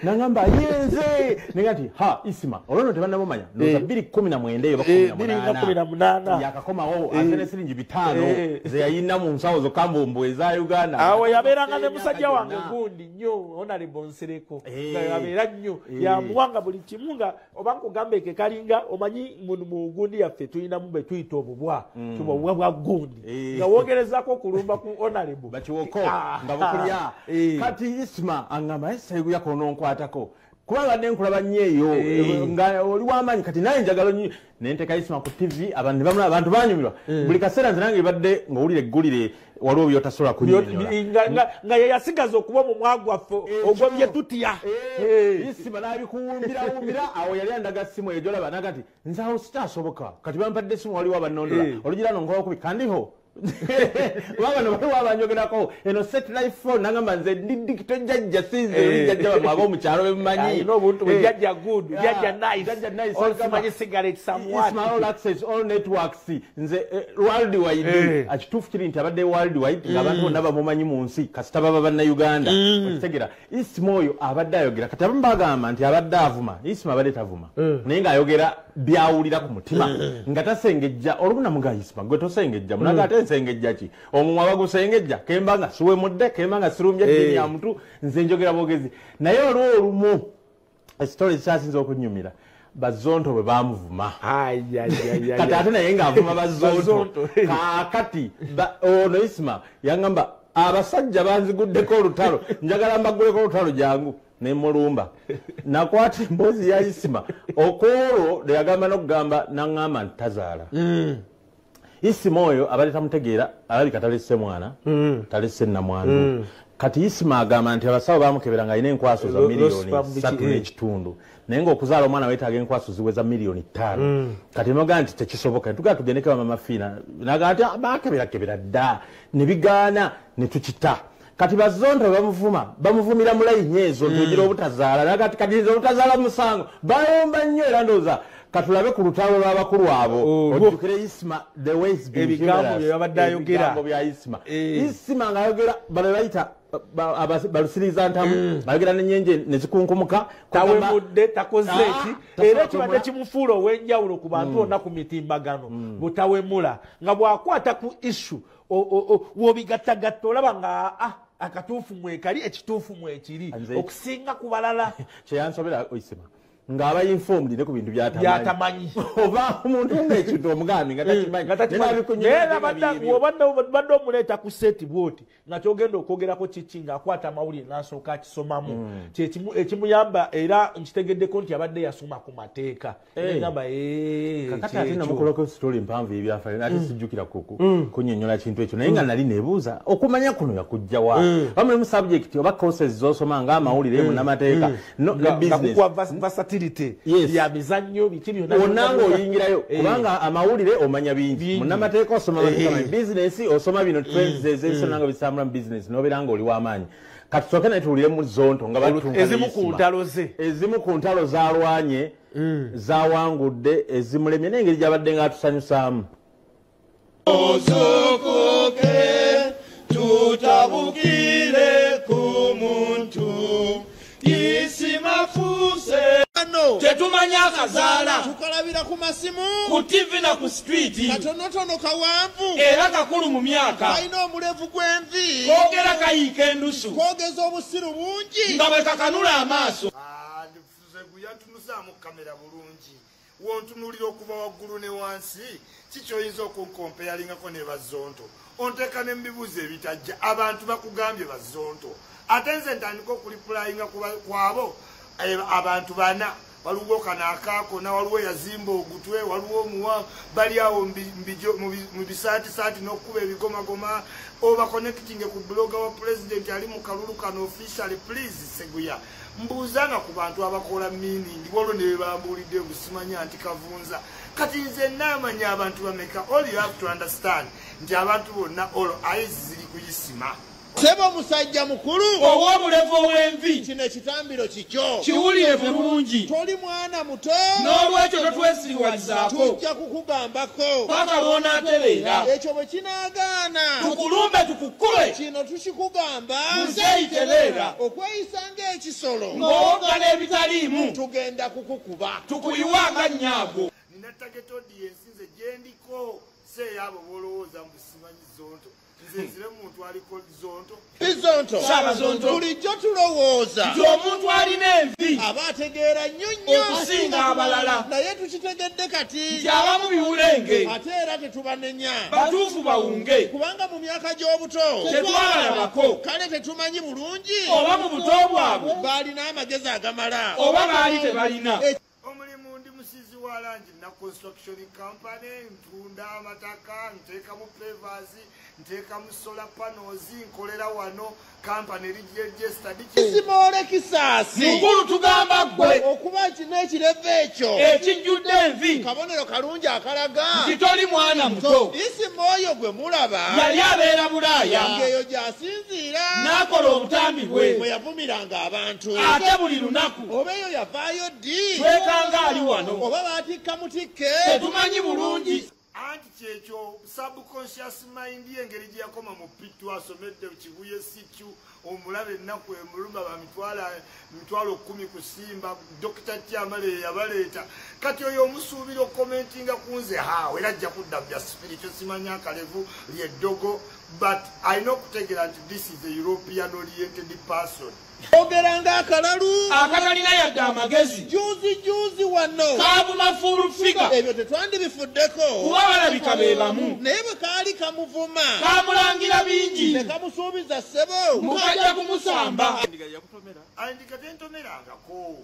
nangamba yenze nengati Isma olwono tebannamumanya ndoza 2019 eyo 2018 yakakomawo ate ne siringi 5 ze yayina mu nsawo zokka mbombo eza Uganda awo yabeeranga ne musajja wange gundi nnyo Honorable Nsereko yabeera nnyo yamuwanga buli kimu nga oba nkugambe ke kalinga omanyi mu gundi yaffe tulinamu be tuyita obubwa tubwa bwa gundi nga wogerezako kulumba ku Honorable bakiwoko nga bukulya kati Isma angamba Seguya kono nkwatako kubanga nenkulaba nnyo eyo nga oli w'amaanyi kati naye njagala nnyo nenteka Isma ku TV abantu banyumirwa buli kaseera nze nange badde ng'owulira eggulire waliwo byotasobola kunyonyola nga yeyasigaza okuba mu mwagwaffe ogwo bye tutya Isma n'abikuwumbira awo yali andaga simu eyo gyolaba nagati nze awo sikyasoboka kati bampadde simu waliwo abannondola olugira nonkobakubi kandiho wabano bali wabanjogerako eno satellite phone nangamba nze ndidikito jjajja sinze olijjajja bamwe ab'omukyalo bemumanyi n'obuntu bwe jjajja good jjajja nice osimanyi cigarette somewhat Isma Olaxes all networks nze worldwide akituufu kiri nti abadde worldwide ng'abantu bonna bamumanyi mu nsi kasita baba bannayuganda okitegera Isma oyo abadde ayogera kati abamu bagamba nti abadde avuma Isma abadde tavuma naye ng'ayogera byawulira ku mutima nga tasengejja olubunamuga Isma gwe tosengejja munaga ate nsengejja ki omumwa bagusengejja kemba nga siwe mudde kemba nga sirumbye dini ya muntu nze njogera bogezi naye olumu story kyasinza okunyumira bazonto bwe bamuvuma kati ate naye ng'avuma bazonto kakati ono Isma yangamba abasajja banziguddeko olutalo njagala mbaguleko olutalo jangu nemulumba nakwata emboozi ya Isma okwolwo yagamba n'okugamba naŋŋamba nti tazaala Isma oyo abadde tamutegeera alabika talesse mwana talesse nnamwandu kati Isma agamba nti abasawo bamukebera nga alina enkwaso za miliyoni 3.5 naye ng'okuzaala omwana weetaaga enkwaso ziweza miliyoni 5 kati noga nti tekisoboka tugaa tugendeko bamama fiina naga nti bakeberakebera dda ne bigaana ne tukita kati bazonto bamuvumira mulayinyo ezo ntogira obutazaala nagati kadiriza obutazaala musango bayomba nnyo era ndowooza katulabe ku lutalo lw'abakulu abo ojjukire Isma the ways ebigambo bye babadde ayogera bya Isma Isma ng'ayogera bano bayita balusiriza ntamu bayogera n'ennyenje ne zikunkumuka tawemudde takoze eki era kibadde kimufuula ow'enjawulo ku bantu bonna ku mitimbagano butawemula nga bw'akwata ku issue w'obigattagatta olaba nga akatuufu mwekali ekituufu mwekiri okusinga ku balala kyeyansobera Isma ngaba informed ne ku bintu byatamanyi oba umuntu ng'ekintu omugambi nga takimanyi era badde omuleeta ku seti bwoti nga kyogenda okwogerako kiki ng'akwata amawulire n'asooka akisomamu ekimuyamba era nkitegeddeko nti abadde yasoma ku mateeka ngamba kakati ate namukolako sitori mpanvu ebyafaayo nate sijjukira kunnyonnyola kintu ekyo naye nga nali neebuuza okumanya kuno yakujjawa bamulemu subject oba courses z'osoma ng'amawulire munamateeka ya mizannyo biki byonna wonna oyingirayo kubanga amawulire omanya bingi munnamateeka osoma business osoma bino trends ebisonanga bisambula mu business nobeera nga oli w'amaanyi kati tusooke naye tuwulire mu zonto nga ezimu ku ntalo zalwanye zawangudde ezimulemye n'engeri gy'abadde ng'atusanyusaamu ozukuke tutabukire ku muntu Isma fuse tetumanya akazaala tukalabira ku masimu ku TV na ku street katonotono kawanvu era kakulu mu myaka kalina omulevu gw'envi koogera kayiika endusu koogeza obusiru bungi nga bwe kakanula amaaso ndifuze guyantunuzaamu kamera bulungi wontunulira okuva waggulu ne wansi kikyoyinza okunkompeyalingako ne bazonto onteeka n'ebibuuzo ebitajja abantu bakugambye bazonto ate nze ntandika okulipulayinga kwabo abantu bana waliwo kanaakaako na waliwo yazimba ogutwe waliwo omuwa bali awo mu bisaatisaati n'okukuba ebigomagoma oba connecting ku bloga wa president ali mu kalulu kano officially please Seguya mbuuzanga ku bantu abakola meaning olwo ne bambulidde busimanya nti kavunza kati nze naamanya abantu bameka all you have to understand nti abantu bonna all eyes ziri ku Isma Sebo musajja mukulu ow'obulevu ow'envi kino ekitambiro kikyo kiwulire bulungi toli mwana muto n'olwekyo totwesiriwalizaako tujja kukugambako paka lw'onaatereera ekyo bwe kinaagaana tukulumbe tukukube kino tukikugamba muzeeyitereera okweyisa ng'ekisolo ng'owoga n'ebitaliimu tugenda kukukuba tukuyiwanga nnyago nina tageti odiyensi nze gye ndiko seeyaabo boolowooza mbusimanyi zonto nzenzire muntu aliko zonto bulijjo tulowooza nti omuntu alina envi aba ategeera nnyo okusinga abalala naye tukitegedde kati nti abamu biwulenge ate era tetubanenya batuufu bawunge kubanga mu myaka gy'obuto tetwabalabako kale tetumanyi bulungi oba mu buto bwabwe baalina amagezi agamala oba baali tebalina omulimu ndi musizi wa langi na construction company ntunda amataka nteekamu pavers nteekamu solar panels nkolera wano company registered Isma kisaasi mukulu tugamba ggwe okuba n'ekirevu ekyo ekijjudde envi kabonero kalungi akalaga nti toli mwana muto Isma oyo gwe mulaba yali abeera Bulaaya ng'eyo gy'asinziira n'akola obutambi bwe mwe yavumiranga abantu ate buli lunaku oba eyo yavaayo ddi twekanga ali wano oba baatikka mutikke tetumanyi bulungi anti kyekyo subconscious mind engeri gye yakoma mu pitu asomedde kibuye situ omulabe ennaku emulumba mitwalo 10 kusimba Dr. Tyamale yabaleeta kati oyo omusuubira okukomentinga ku nze era ajja kudda bya spiritual simanya akalevu lyeddogo but ayina okutegera nti this is a European oriented person ogeranga akalalu akatalina yadde amagezi juzi wano kaabuma full figure ebyo tetwandibifuddeko kuba balabika be bamu naye bwe kaali kamuvuma kamulangira bingi ne kamusuubiza ssebo mukajja kumusamba andika tentomerangako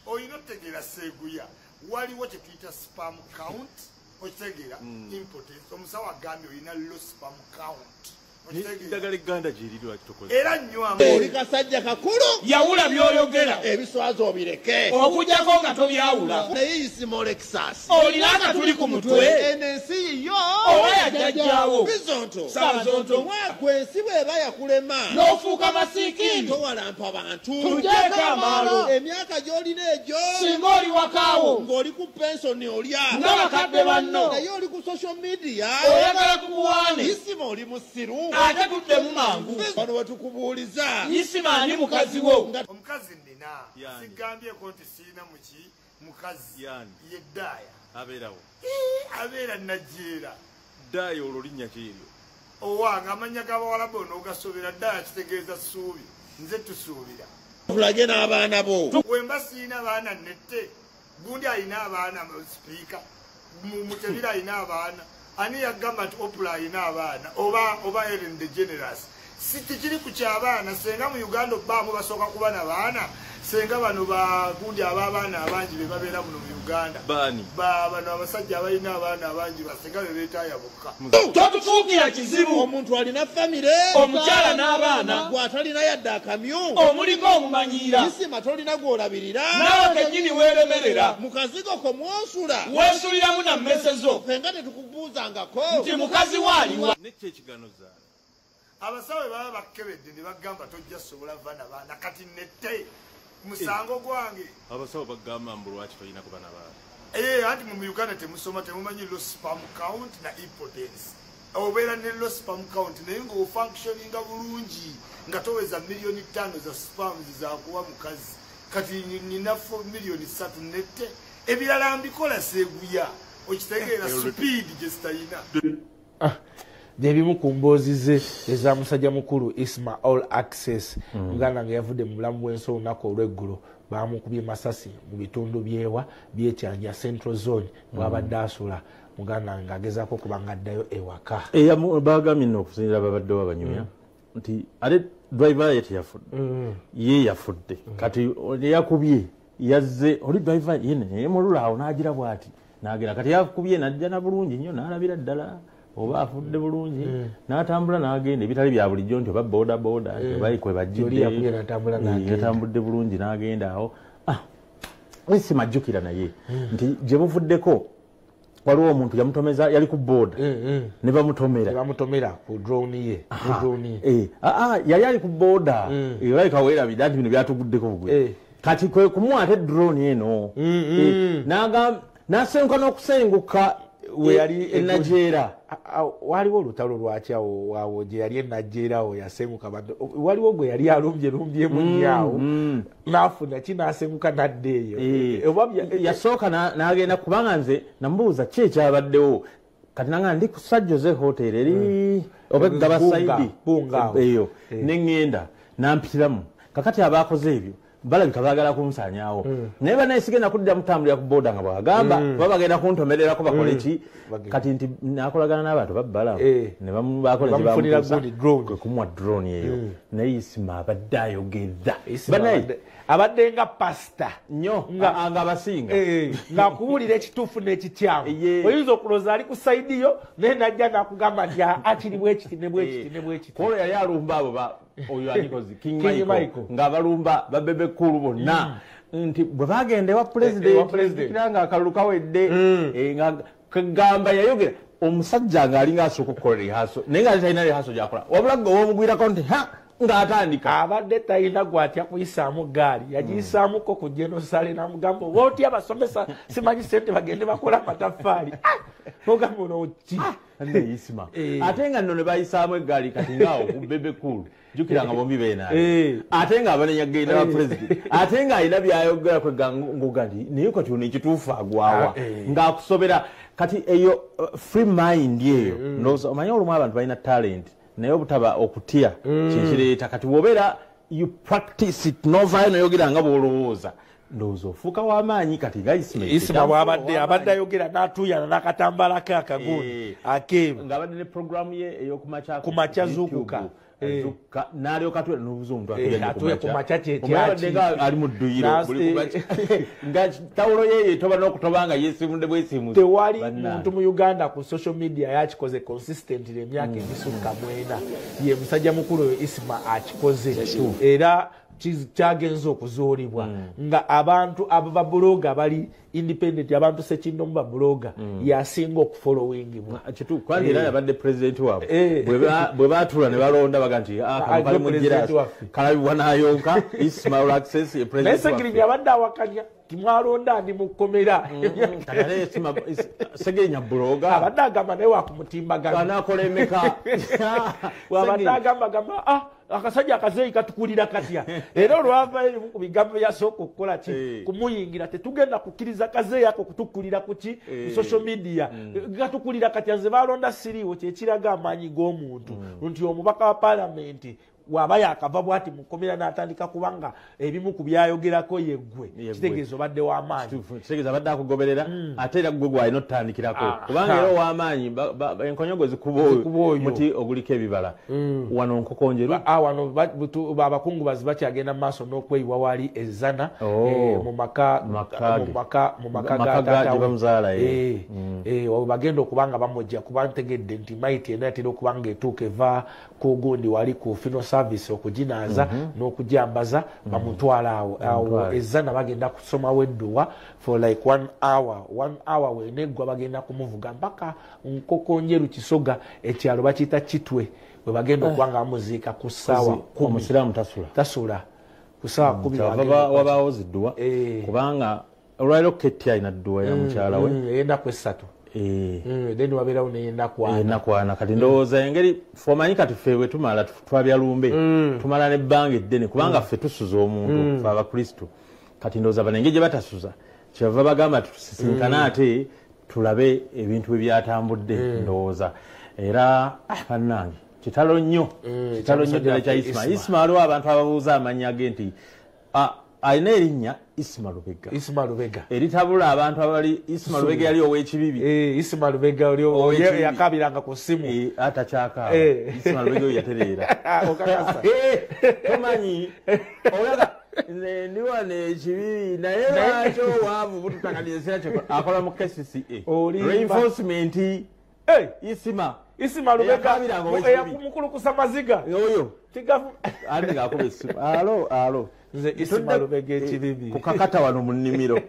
olina otegeera Seguya waliwo kye tuyita spam count okitegera importance omusawo agambye olina low spam count Eddagala egganda gyiridwa kitukoze. Era nnywa oli kasajja kakulu yawula by'oyogera ebiswazo obireke okujjako nga tobyawula naye Isma Olaxes olina akatuli ku mutwe eno ensi yiyo oba yajjajjaawo bizonto sabazonto mwakwensi bw'eba yakulema n'ofuuka masiikini towalampa abantu tujjeko amaalo emyaka gy'olina egyo singa oli wakaawo ng'oli ku pensoni olya n'abakadde banno naye oli ku social media oyagala kukuwaane Isma oli musiru ate tuddemu mangu bano wetukubuuliza Isma ani mukazi wo omukazi nnina sigambyeko nti siina muki mukazi yeddaaya abeerawo abeera najeera ddaaya olwo linnya kyeryo owanga amanya g'abawala bona ogasobera ddaaya kitegeeza ssuubi nze tusuubira tulage n'abaana bo wemba siina baana nette gundi alina abaana sipiika mutebira alina abaana ani yagamba nti Oprah alina abaana oba Ellen DeGeneres sitikiri ku ky'abaana senga mu Uganda obbaamu basooka kuba na baana senga bano bagundi ab'abaana abangi be babeera muno mu Uganda bano abasajja abalina abaana abangi basenga be beetaaya bokka totufuukira kizibu omuntu alina famire omukyala n'abaana gwatalina yadde akamyu omuliko omumanyiira Isma tolina gw'olabirira naawe kennyini weeremerera mu kazigo ko mwosula weesuliramu na mmese zo fenga tetukubuuzangako nti mukazi waaliwa nekyo ekigano zaala abasawe baba bakkebedde ne bagamba tojja sobola vana baana kati nette musango gwange abasawo bagamba mbu lwaki tolina kuba n'abaana anti mu Uganda temusoma temumanyi low sperm count na impotence obeera ne low sperm count naye ng'ofunctioninga bulungi nga toweza miliyoni 5 za sperms zakuwa mukazi kati nina 4 miliyoni 3 nette ebirala mbikola seguya okitegeera speed gye zitalina Debimu ku mboozi ze eza musajja mukulu Isma Olaxes Uganda nga yavudde mu bulamu bw'ensi olunaku olw'eggulo baamukubye masasi mu bitundu byewa byekyanja Central Zone bw'abadde asula Muganda ng'agezaako okuba ng'addayo ewaka baagambye nno okusinziira babadde babanyumya nti ate driver ye teyafudde ye yafudde kati yakubye yazze oli driver yene yemulula awo n'agira bw'ati n'agera kati yakubye n'ajja na bulungi nnyo n'alabira ddala oba afudde bulungi n'atambula n'agenda ebitali bya bulijjo nti oba boda baikwe bajjidde yatambudde bulungi n'agenda awo Isma ajjukira naye nti gye buvuddeko waliwo omuntu yamutomeza yali ku boda ne bamutomera ku drone ye yali ali ku boda ebalika weerabidde anti bino byatuguddeko bugwe kati kwe kumuwa ate drone eno n'asenguka n'okusenguka we yali enajeera waliwo olutalo lwakyawo awo gye yali enajeerawo yasenguka waliwo gwe yali alumbyelumbyemu nnyawo n'afuna ki n'asenguka n'addeeyo yasooka n'agenda kubanga nze namubuuza ki ekyabaddewo kati nanga ndi ku St. Joseph Hotel eri oba eggaba saidi eyo neŋŋenda nampitiramu kakati abaakoze ebyo balabika baagala kunsaanyaawo naye banayise kudda mutambulira ku boda nga bwagamba baba bagenda kuntomererako bakole ki kati nti nakolagana n'abantu babbala ne bakola kye kumuwa drone eyo naye Isma abadde ayogeza abadde nga pasita nnyo nga abasinga ng'akubuulira ekituufu n'ekikyamu oyinza okulooza ali ku sayidiyo naye najja n'akugamba nti akiri bwekiti ne bwekiti ne bwekiti olwo yali alumba abo oyo anikozi King Michael ng'abalumba babebe kkulu bonna nti bwe bagenda ewa pulezidenti kiranga akalulu kawedde nga kagamba yayogera omusajja ng'alinga asooka okukola rihaso naye nga talina rihaso gyakola wabula gwe womugwirako nti ng'atandika abadde talina gwatya kuyisaamu gaali yagiyisaamuko ku jenosale namugamba oba otya abasomesa simanyi sente bagende bakola amataffaali ogamba onoki Isma ate nga nno ne bayisaamu eggaali kati ngaawo ku bebe kulu jjukira nga bombi beenaali ate nga abanenya genda ba pulezidenti ate ng'alina byayogera kwegangoga nti naye kati ono ekituufu agwawa ng'akusobera kati eyo free mind eyo ndowooza omanyi olumu abantu balina talent naye obutaba okutya kyekireeta kati wobeera you practice it novaayo noyogera nga bw'olowooza ndowooza ofuuka w'amaanyi kati nga Isma bw'abadde ayogera n'atuuyana n'akatambala ke akagundi akeeru ng'abadde ne programu ye ey'okumakya zuukuka n'alyoka atwera n'obuzungu atuye ku makya ali mu dduyiro nga tawulo ye etoba n'okutoba nga yeesimudde bwesimuse. Tewali muntu mu Uganda ku social media yakikoze consistently emyaka emisukka 4 ye musajja mukulu oyo Isma akikoze era kyagenza okuzuulibwa nga abantu ababuloga bali independent abantu sekindomu babuloga yasinga okufollowingibwa kituufu kandi era yabadde president waabwe bwe baatuula ne balonda baga nti kali mujirasi kalabibwa n'ayonka Isma Olaxes ye president naye Segirinya yabadde awakanya timwalonda ndi mu kkomera Segirinya buloga abadde agamba naye wakumutimbagana anaakola emeka wabadde agamba akasajja akazeeyi katukulira katya era olwavayo ku bigambo byasooka okukola ki kumuyingira tetugenda kukkiriza kazeeyi ako kutukulira kuki ku social media gatukulira katya nze balonda siriiwo kyekiraga amaanyi g'omuntu nti omubaka wa paalamenti waba yakava bwati mukomera n'atandika kubanga ebimu ku byayogerako yeggwe kitegeeza obadde w'amaanyi kitegeeza badde akugoberera ate era gwe gwalina otutandikirako kubanga era ow'amaanyi enkonyogo zikuba oyo muti oguliko ebibala wano Nkokonjeru wano abakungubazi bakyagenda mu maaso n'okweyiwa wali ezana mu maka gye bamuzaala bagenda okubanga bamujja kuba ntegedde nti maiti ena yatera okuba nga etuuka eva ku gundi wali ku funeral service okuginaza n'okujambaza bamutwala awo ezana bagenda kusomawo edduwa for like 1 hour weneggwa bagenda kumuvuga mpaka Nkokonjeru Kisoga ekyalo bakiyita Kitwe bwe bagenda okuba nga bamuziika ku ssaawa omusiraamu tasula ku ssaawa 10 wabaawo zidduwa kubanga olwaliro Ketty alina dduwa ya mukyala we ey'ennaku 3 then wabeerawo n'enakwana kati ndowooza engeri fomanyi kati ffe bwe tumala twabya lumbe tumala n'ebbanga eddene kubanga ffe tusuza omuntu ffe abakristu kati ndowooza bano engeri gye batasuza kyebava bagamba tusisinkana ate tulabe ebintu bwe byatambudde ndowooza era bannange kitalo nnyo ddala kya Isma waliwo abantu ababuuza amannya ge nti alina erinnya Isma Lubega eritabula abantu abali Isma Lubega yali ow'ekibibi Isma Lubega yakabiranga ku ssimu atakyaka Isma Lubega oyo yatereera tomanyi olaga ndiwane ekibibi naye lwaki owaavu bututakaniza akola mu KCCA reinforcement Isma Lubega eyakumukusa maziga oyo andi ngaakuba essimu alo nze Isma Lubega ekibibi kukakata wano mu nnimiro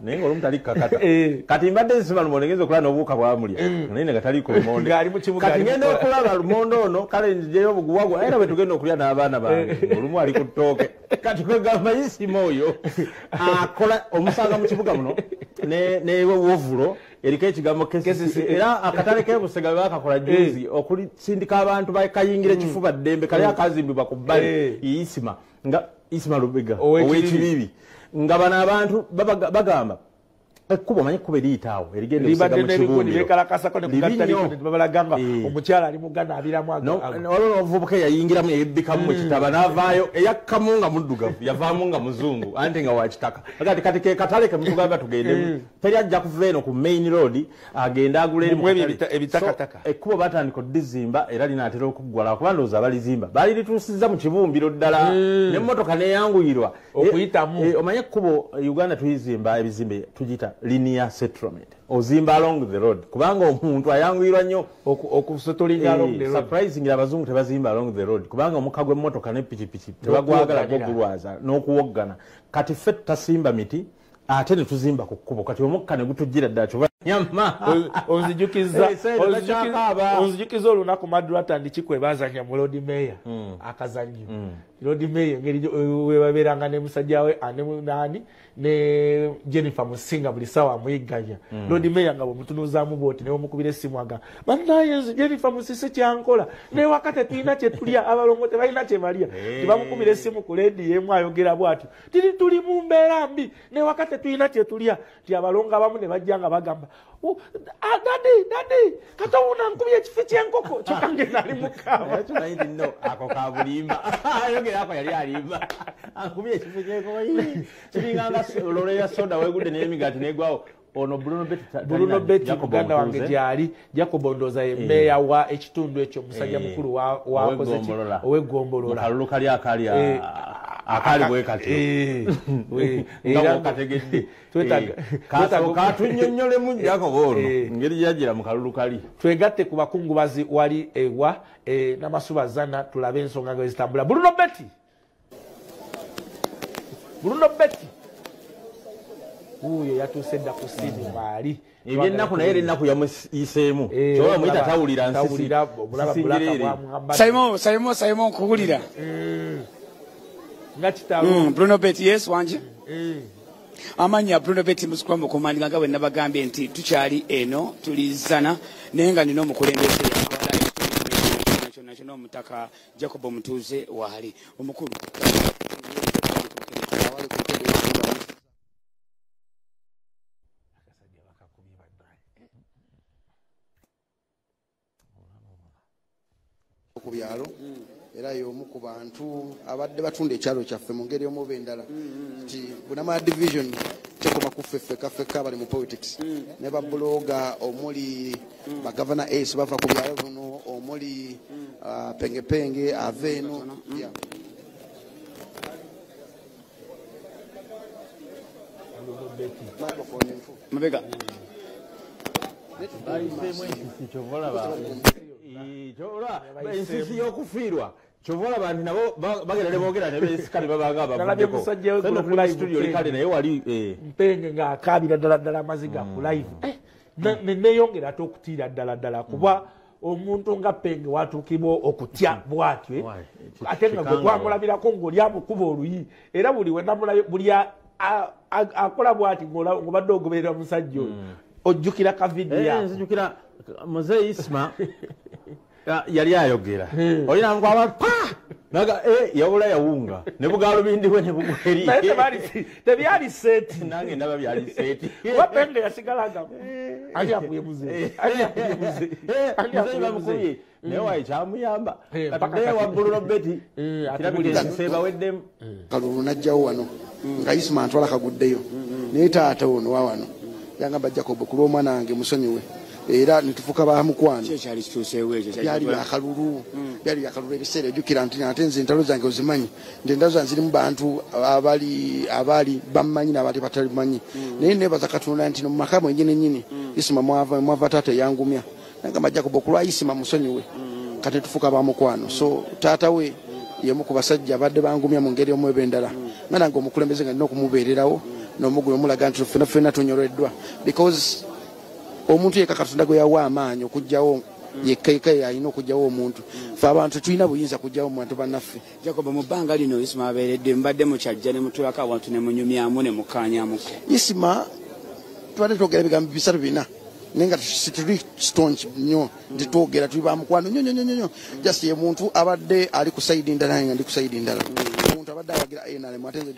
naye nga olumu tali kukakata kati mbadde Isma Lumondo ngeza okulaba n'obuwuka bwamulya naye nga taliiko lumondo kati ngenda okulaba lumondo ono kale nzijeyo obuguwagwa era bwe tugenda okulya n'abaana bange olumu ali ku ttooke kati kwegamba Isma oyo akola omusanga mu kibuga muno n'ewovulo eriko ekigambo KCC era akatale k'Ebusega bwe bakakola juzi okulisindika abantu bakayingira ekifuba ddembe kali akazimbibwa ku bbali Isma nga Isma Lubega ow'ekibibi nga bano abantu bagamba ekkubo manyi ekkubo eriyitaawo erigenda libadde n'ebikalakasako nebabalagamba omukyala ali muganda abiramu waliwo n'ovubuka eyayingiramu eyebbikamu ekitaba n'avaayo eyakkamu nga muddugavu yavaamu nga muzungu anti nga wakitaka kati ke katale kemutugamba tugendemu teri ajja kuva eno ku main road agenda agula eri ebitakataka ekkubo batandika oddizimba era linaatera okuggwala kuba ndowooza abalizimba balirituusizza mu kibumbiro ddala n'emmotoka neeyanguyirwa okuyitamu omanye ekkubo Uganda tuyizimba ebizimbe tugiyita linear settlement ozimba along the road kubanga omuntu ayanguyirwa nnyo okusettlinga along the road surprisingly abazungu tebazimba along the road kubanga omukka gw'emmotoka ne pikipiki tebagwagala gogulwaza n'okuwoggana kati ffe tutasimba miti ate ne tuzimba ku kkubo kati omukka ne gutujjira ddala kyoba nyama onzijukiza olunaku Madrata ndikikwe bazanya mu Lord Mayor akazannyo Lord Mayor ngeri webabeeranga ne musajja we nani ne Jennifer Musinga buli sawa amuyiganya Lord Mayor nga bwemutunuuzaamu bwoti newe mukubira essimu aga bannaye Jennifer Musisi kyankola ne wakati tulina kye tulya abalongo tebalina kye balya tebamukubira essimu ku leedi emu ayogera bw'atyo tuli mu mbeera mbi ne wakati tulina kye tulya ti abalongo abamu ne bajja nga bagamba Dadi, katawuna nkubye ekifi ky'enkoko kyokange nali mukaawa. Tumanyi nno ako kabulimba. Ayogera ako yali alimba. Ankubye ekifi ky'enkoko. Kiringanga lole ya soda wegudde n'emigaati n'egwawo. Ono Bruno Betty muganda wange gyali Jacob Ondoza emmeya wa ekitundu ekyo musajja mukulu wa kozeki owegombolola. Kalulu kali akali bwekati era kategedde katunyonyole mu Jacob ono ngeri yagira mu kalulu kali. Twegatte ku bakungubazi wali ewa n'amasubazana tulabe ensonga nga zitambula. Bruno Betty uyo yatusedda ku simu baali ebyennaku naye ennaku yamuyiseemu kyoba muyita tawulira Simon kuwulira nga kitalo Bruno Betty yes wanje amanya Bruno Betty musukwa mukomandinga nga bwe nabagambye nti tukyali eno tulizana naye nga nina omukulembeze nakyo n'omutaka Jacob Omutuuze waali omukulu ku byalo era y'omu ku bantu abadde batunda ekyalo kyaffe mu ngeri omuba endala nti bunama division tekoma kuffeffeka bali mu politics ne babuloga omuli bagavana ace bava ku byalo buno omuli pengepenge aveeno mabega ensisi y'okufiirwa kyovola bantu nabo bagerere boogera ne beesikale babanga abamustudio likale naye wali mpenge ng'akaabira ddala amaziga ku live neyongera ate okutiira ddala kuba omuntu nga Penge watuukibwa okutya bwatyo ate nga gwe gwamulabirako ng'oli amukuba oluyi era buli buli akola bwati ng'obadde ogoberera musajja oyo ojjukira kavidiyo nzijukira muzeeyi Isma yali ayogera olina nkwaba naga yawula yawunga ne bugaalo bindiwe ne bugweri tebyali seeti nange ndaba byali seeti kuba Penge yasigalaga ali abuye muzeeyi bamukubye naye wayi kyamuyamba naye wa Bruno Betty kirabira ensiseba weddemu kalulu najjawo wano nga Isma antwala kaguddeyo naye taata ono wa wano yangamba Jacob ku lw'omwana wange musonyiwe era nitufuka bamukwano byali byakalulu ebiseera ejjukira nti ate nze entalo zange ozimanyi nti entalo zange zirimu bantu abali bamumanyi n'abali batalimanyi naye nebaza Katonda nti no mu maka mwennyini Isma mwava taata yangumya nagamba Jacob ku lwa Isma musonyiwe kati tufuka bamukwano so taata we yemu ku basajja abadde bangumya mu ngeri omweba endala nga nange omukulembeze nga nina okumubeererawo n'omugulu omulaga nti ffenna tunyoloddwa because omuntu yekka Katonda gwe yawa amaanyi okugjawo yekka yalina okugjawo omuntu fe abantu tulina buyinza kugjawo mu bantu bannaffe. Jacob mu bbanga lino Isma abeeredde mbadde mukyajja ne mutulako abantu ne munyumyamu ne mukaanyamuko. Isma tubadde twogera ebigambo bisatu bina naye nga situli staunch nnyo nti twogera tuli bamukwano nnyo just ye muntu abadde ali ku sayidi ndala nga ndi ku sayidi ndala omuntu abadde awagira NRM ate nze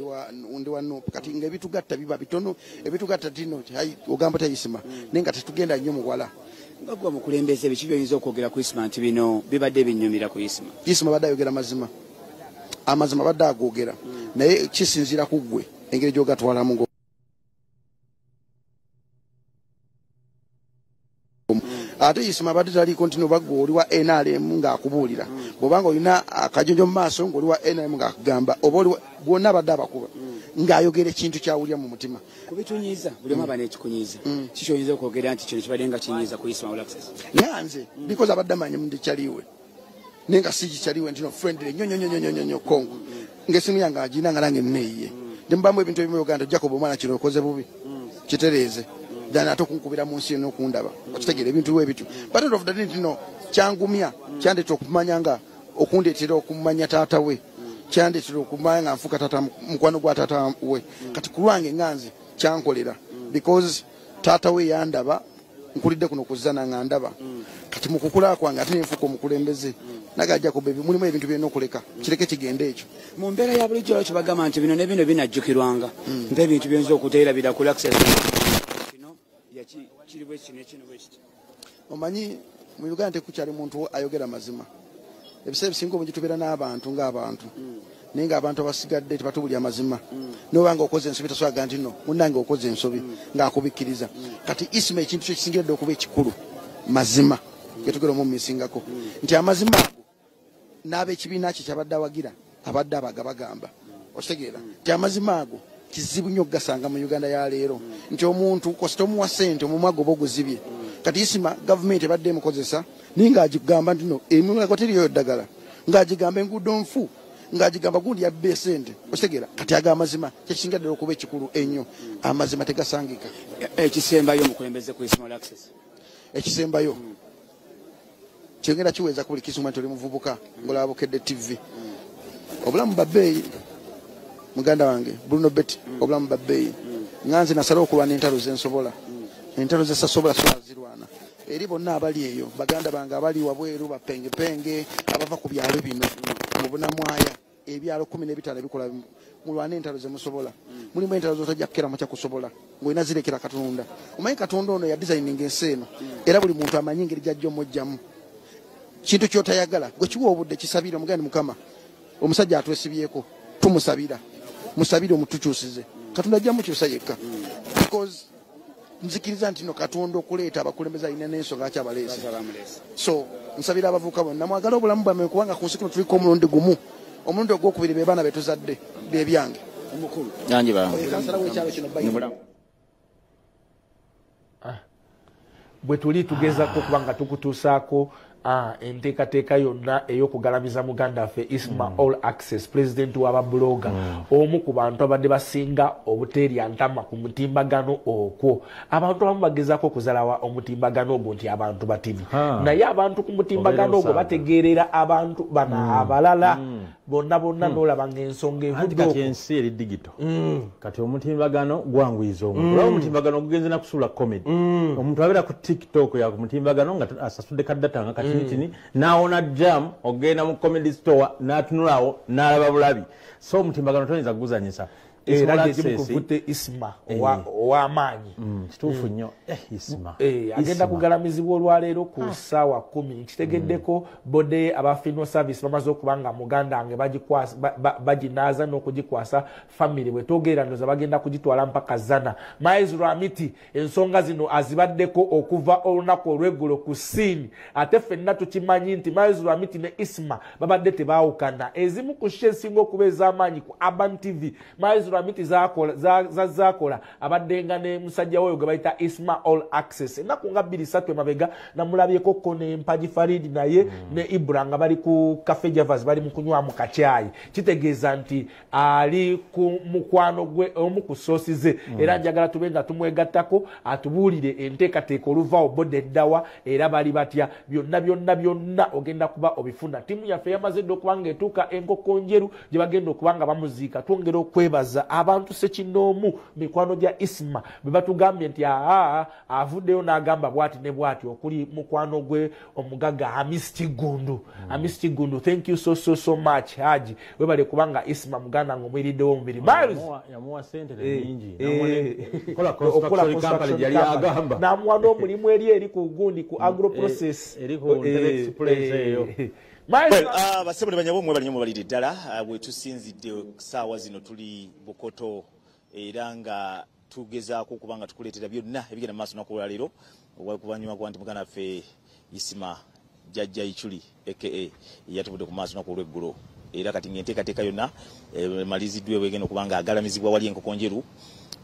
ndi wa NUP kati ng'ebitugatta biba bitono ebitugatta tino ogamba ta Isma naye nga tetugenda nnyo muwala nga gwe mukulembeze biki by'oyinza okwogera ku Isma nti bino bibadde binyumira ku Isma. Isma badde ayogera amazima badde agoogera naye kisinziira ku ggwe engeri gy'ogatwalamu ate Isma badde taliko nti nobagwe oli wa NRM ng'akubuulira bw'obanga olina akajonjo mu maaso ng'oli wa NRM ng'akugamba oba oli bwonna badde abakuba ng'ayogera ekintu kyawulira mu mutima kubitunyiiza buli omu aba n'ekikunyiiza kikyoyinza okwogera nti kino kibadde nga kinyiiza ku Isma Olaxes nanze because abadde amanyi mundi kyaliwe naye nga si kikyaliwe nti no friendly nyonyonyonyonyonyo kongo ng'essimu yange agirina nga nange nneeyiye ndimubamu ebintu ebimu Uganda Jacob omwana kino okoze bubi kitereeze dana ate okunkubira mu nsi n'okundaba okutegeera ebintu ebityo but end of the day no kyangumya kyandeetera okumanya nga okundeetera okumanya taata we kyandeetera okumanya nga nfuuka taata mukwano gwa taata we kati ku lwange nganze kyankolera because taata we yandaba nkulidde kuno kuzana nga ndaba kati mu kukula kwange ate nenfuuka omukulembeze naga Jacob mulimu ebintu byonna okuleka kireke kigende ekyo mu mbeera ya bulijjo lwaki bagamba nti bino ne bino binajjukirwanga mpa ebintu byonza okuteerabira ku Olaxes kiri omanyi mu Uganda tekukyali muntu ayogera mazima ebiseera ebisinga obungi tubeera n'abantu ng'abantu naye ng'abantu abasigadde tebatubulya mazima nobanga okoze ensobi toswaga nti no munnange okoze ensobi ng'akubikkiriza kati Isma ekintu kyo kisingiridde okuba ekikulu mazima getugera omu misingako nti amazima ago n'ab'ekibiina kye kyabadde awagira abadde abagabagamba okitegeera nti amazima ago kizibu nnyo okugasanga mu Uganda ya leero nti omuntu kosita omuwa ssente omumwa goba oguzibye kati Isma gavumenti ebadde emukozesa naye ng'agigamba nti no emilago teriyo ddagala ng'agigamba enguudo nfu ng'agigamba gundi yabba esente okitegeera kati aga amazima kyekisingadde okuba ekikulu ennyo amazima tegasangika ekisembayo omukulembeze ku Isma Olaxes ekisembayo kyengenda kiweza ku buli kisuma nti oli muvubuka ngolaba Bukedde TV obulamu babbeeyi muganda wange Bruno Betty obulamu babbeeyi nganze nasala okulwana entalo zensobola entalo zesasobola swazirwana eri bonna abali eyo baganda bange abali wabweru bapengepenge abava ku byalo bino mu bunamwaya ebyalo 15 bikola mulwane entalo zemusobola mulimu entalo zotajja kukera mu kyakusobola ng'olina zirekera Katonda omanyi Katonda ono ya designing ensi eno era buli muntu amanyi engeri gy'ajja omujjamu kintu kyotayagala gwe kiwa obudde kisabire omuganda Mukama omusajja atwesibyeko tumusabira musabire omutukyusize Katonda ajja mukyusa yekka because nzikiriza nti no Katonda okuleeta abakulembeze alina n'ensonga akyabaleese so nsabira abavubuka bonna mwagala obulamu bwammwe kubanga ku nsi kuno tuliko omulundi gumu omulundi ogwokubiri be baana betuzadde bebyange omukulu nange bange kansala w'ekyalo kino bayina bwe tuli tugezako kubanga tukutuusaako enteekateeka yonna ey'okugalamiza muganda waffe Isma Olaxes president w'ababloga omu ku bantu abadde basinga obuteerya ntama ku mutimbagano okwo abantu abamu bagezaako okuzalawa omutimbagano ogwo nti abantu bativi naye abantu ku mutimbagano ogwo bategeerera abantu bana abalala bonna bonna n'olaba ng'ensonga evudde ensi eri digito kati omutimbagano gwangwiza omuntu olaba omutimbagano gugenze nakusuula comedy omuntu abeera ku TikTok ya ku mutimbagano nga asasudde kaddata nga katini naawona jam ogenda mu comedy store n'atunulawo n'alaba bulabi so omutimbagano toyinza kuguzanyisa era gyemukuvudde Isma ow'amaanyi kituufu nnyo Isma agenda kugalamizibwa olwaleero ku ssaawa 10 kitegeddeko bode aba funeral service bamaze okuba nga muganda wange baginaaza n'okugikwasa famire bwe twogerera ndoza bagenda kugitwala mpaka zana Miles Ramiti ensonga zino azibaddeko okuva olunaku olw'eggulo ku siini ate ffenna tukimanyi nti Miles Ramiti ne Isma babadde tebaawukana ezimu ku sho esinga okuba ez'amaanyi ku Urban TV Miles Ramiti zakola abaddenga ne musajja woyo gwe bayita Isma Olaxes ennaku nga 2-3 emabega namulabyeko ko ne Mpaji Farid naye ne Ibra nga bali ku Cafe Javas bali mu kunywa mu kacyayi kitegeeza nti ali ku mukwano gwe omu ku soosi ze era njagala tube nga tumwegattako atubuulire enteekateeka oluvaawo bode eddawa era bali batya byonna ogenda kuba obifuna ttiimu yaffe yamaze dde okuba nga etuuka Nkokonjeru gye bagenda okuba nga bamuziika twongera okwebaza abantu sekinoomu mikwano gya Isma bwe batugambye nti avuddeyo n'agamba bwati ne bwati okuli mukwano gwe omugaga Amis Kigundu thank you so much Haji webale kubanga Isma muganda ng'omwiriddewo omubiri yamuwa sente nyingi n'amuwa n'omulimu eri ku gundi ku agro process basebule banyabo mwe balinyo baliri ddala bwe tusinzidde saawa zino tuli Bukoto era nga tugezaako kubanga tukuleetera byonna ebigenda mu maaso nakuwa leero okuvanyuma kwa nti muganda waffe Isma jjajja Ichuli aka yatubudde ku maaso nakuwa olw'eggulo era kati ng'enteekateeka yonna maliziddwe bwegenda okubanga agalamizibwa wali Nkokonjeru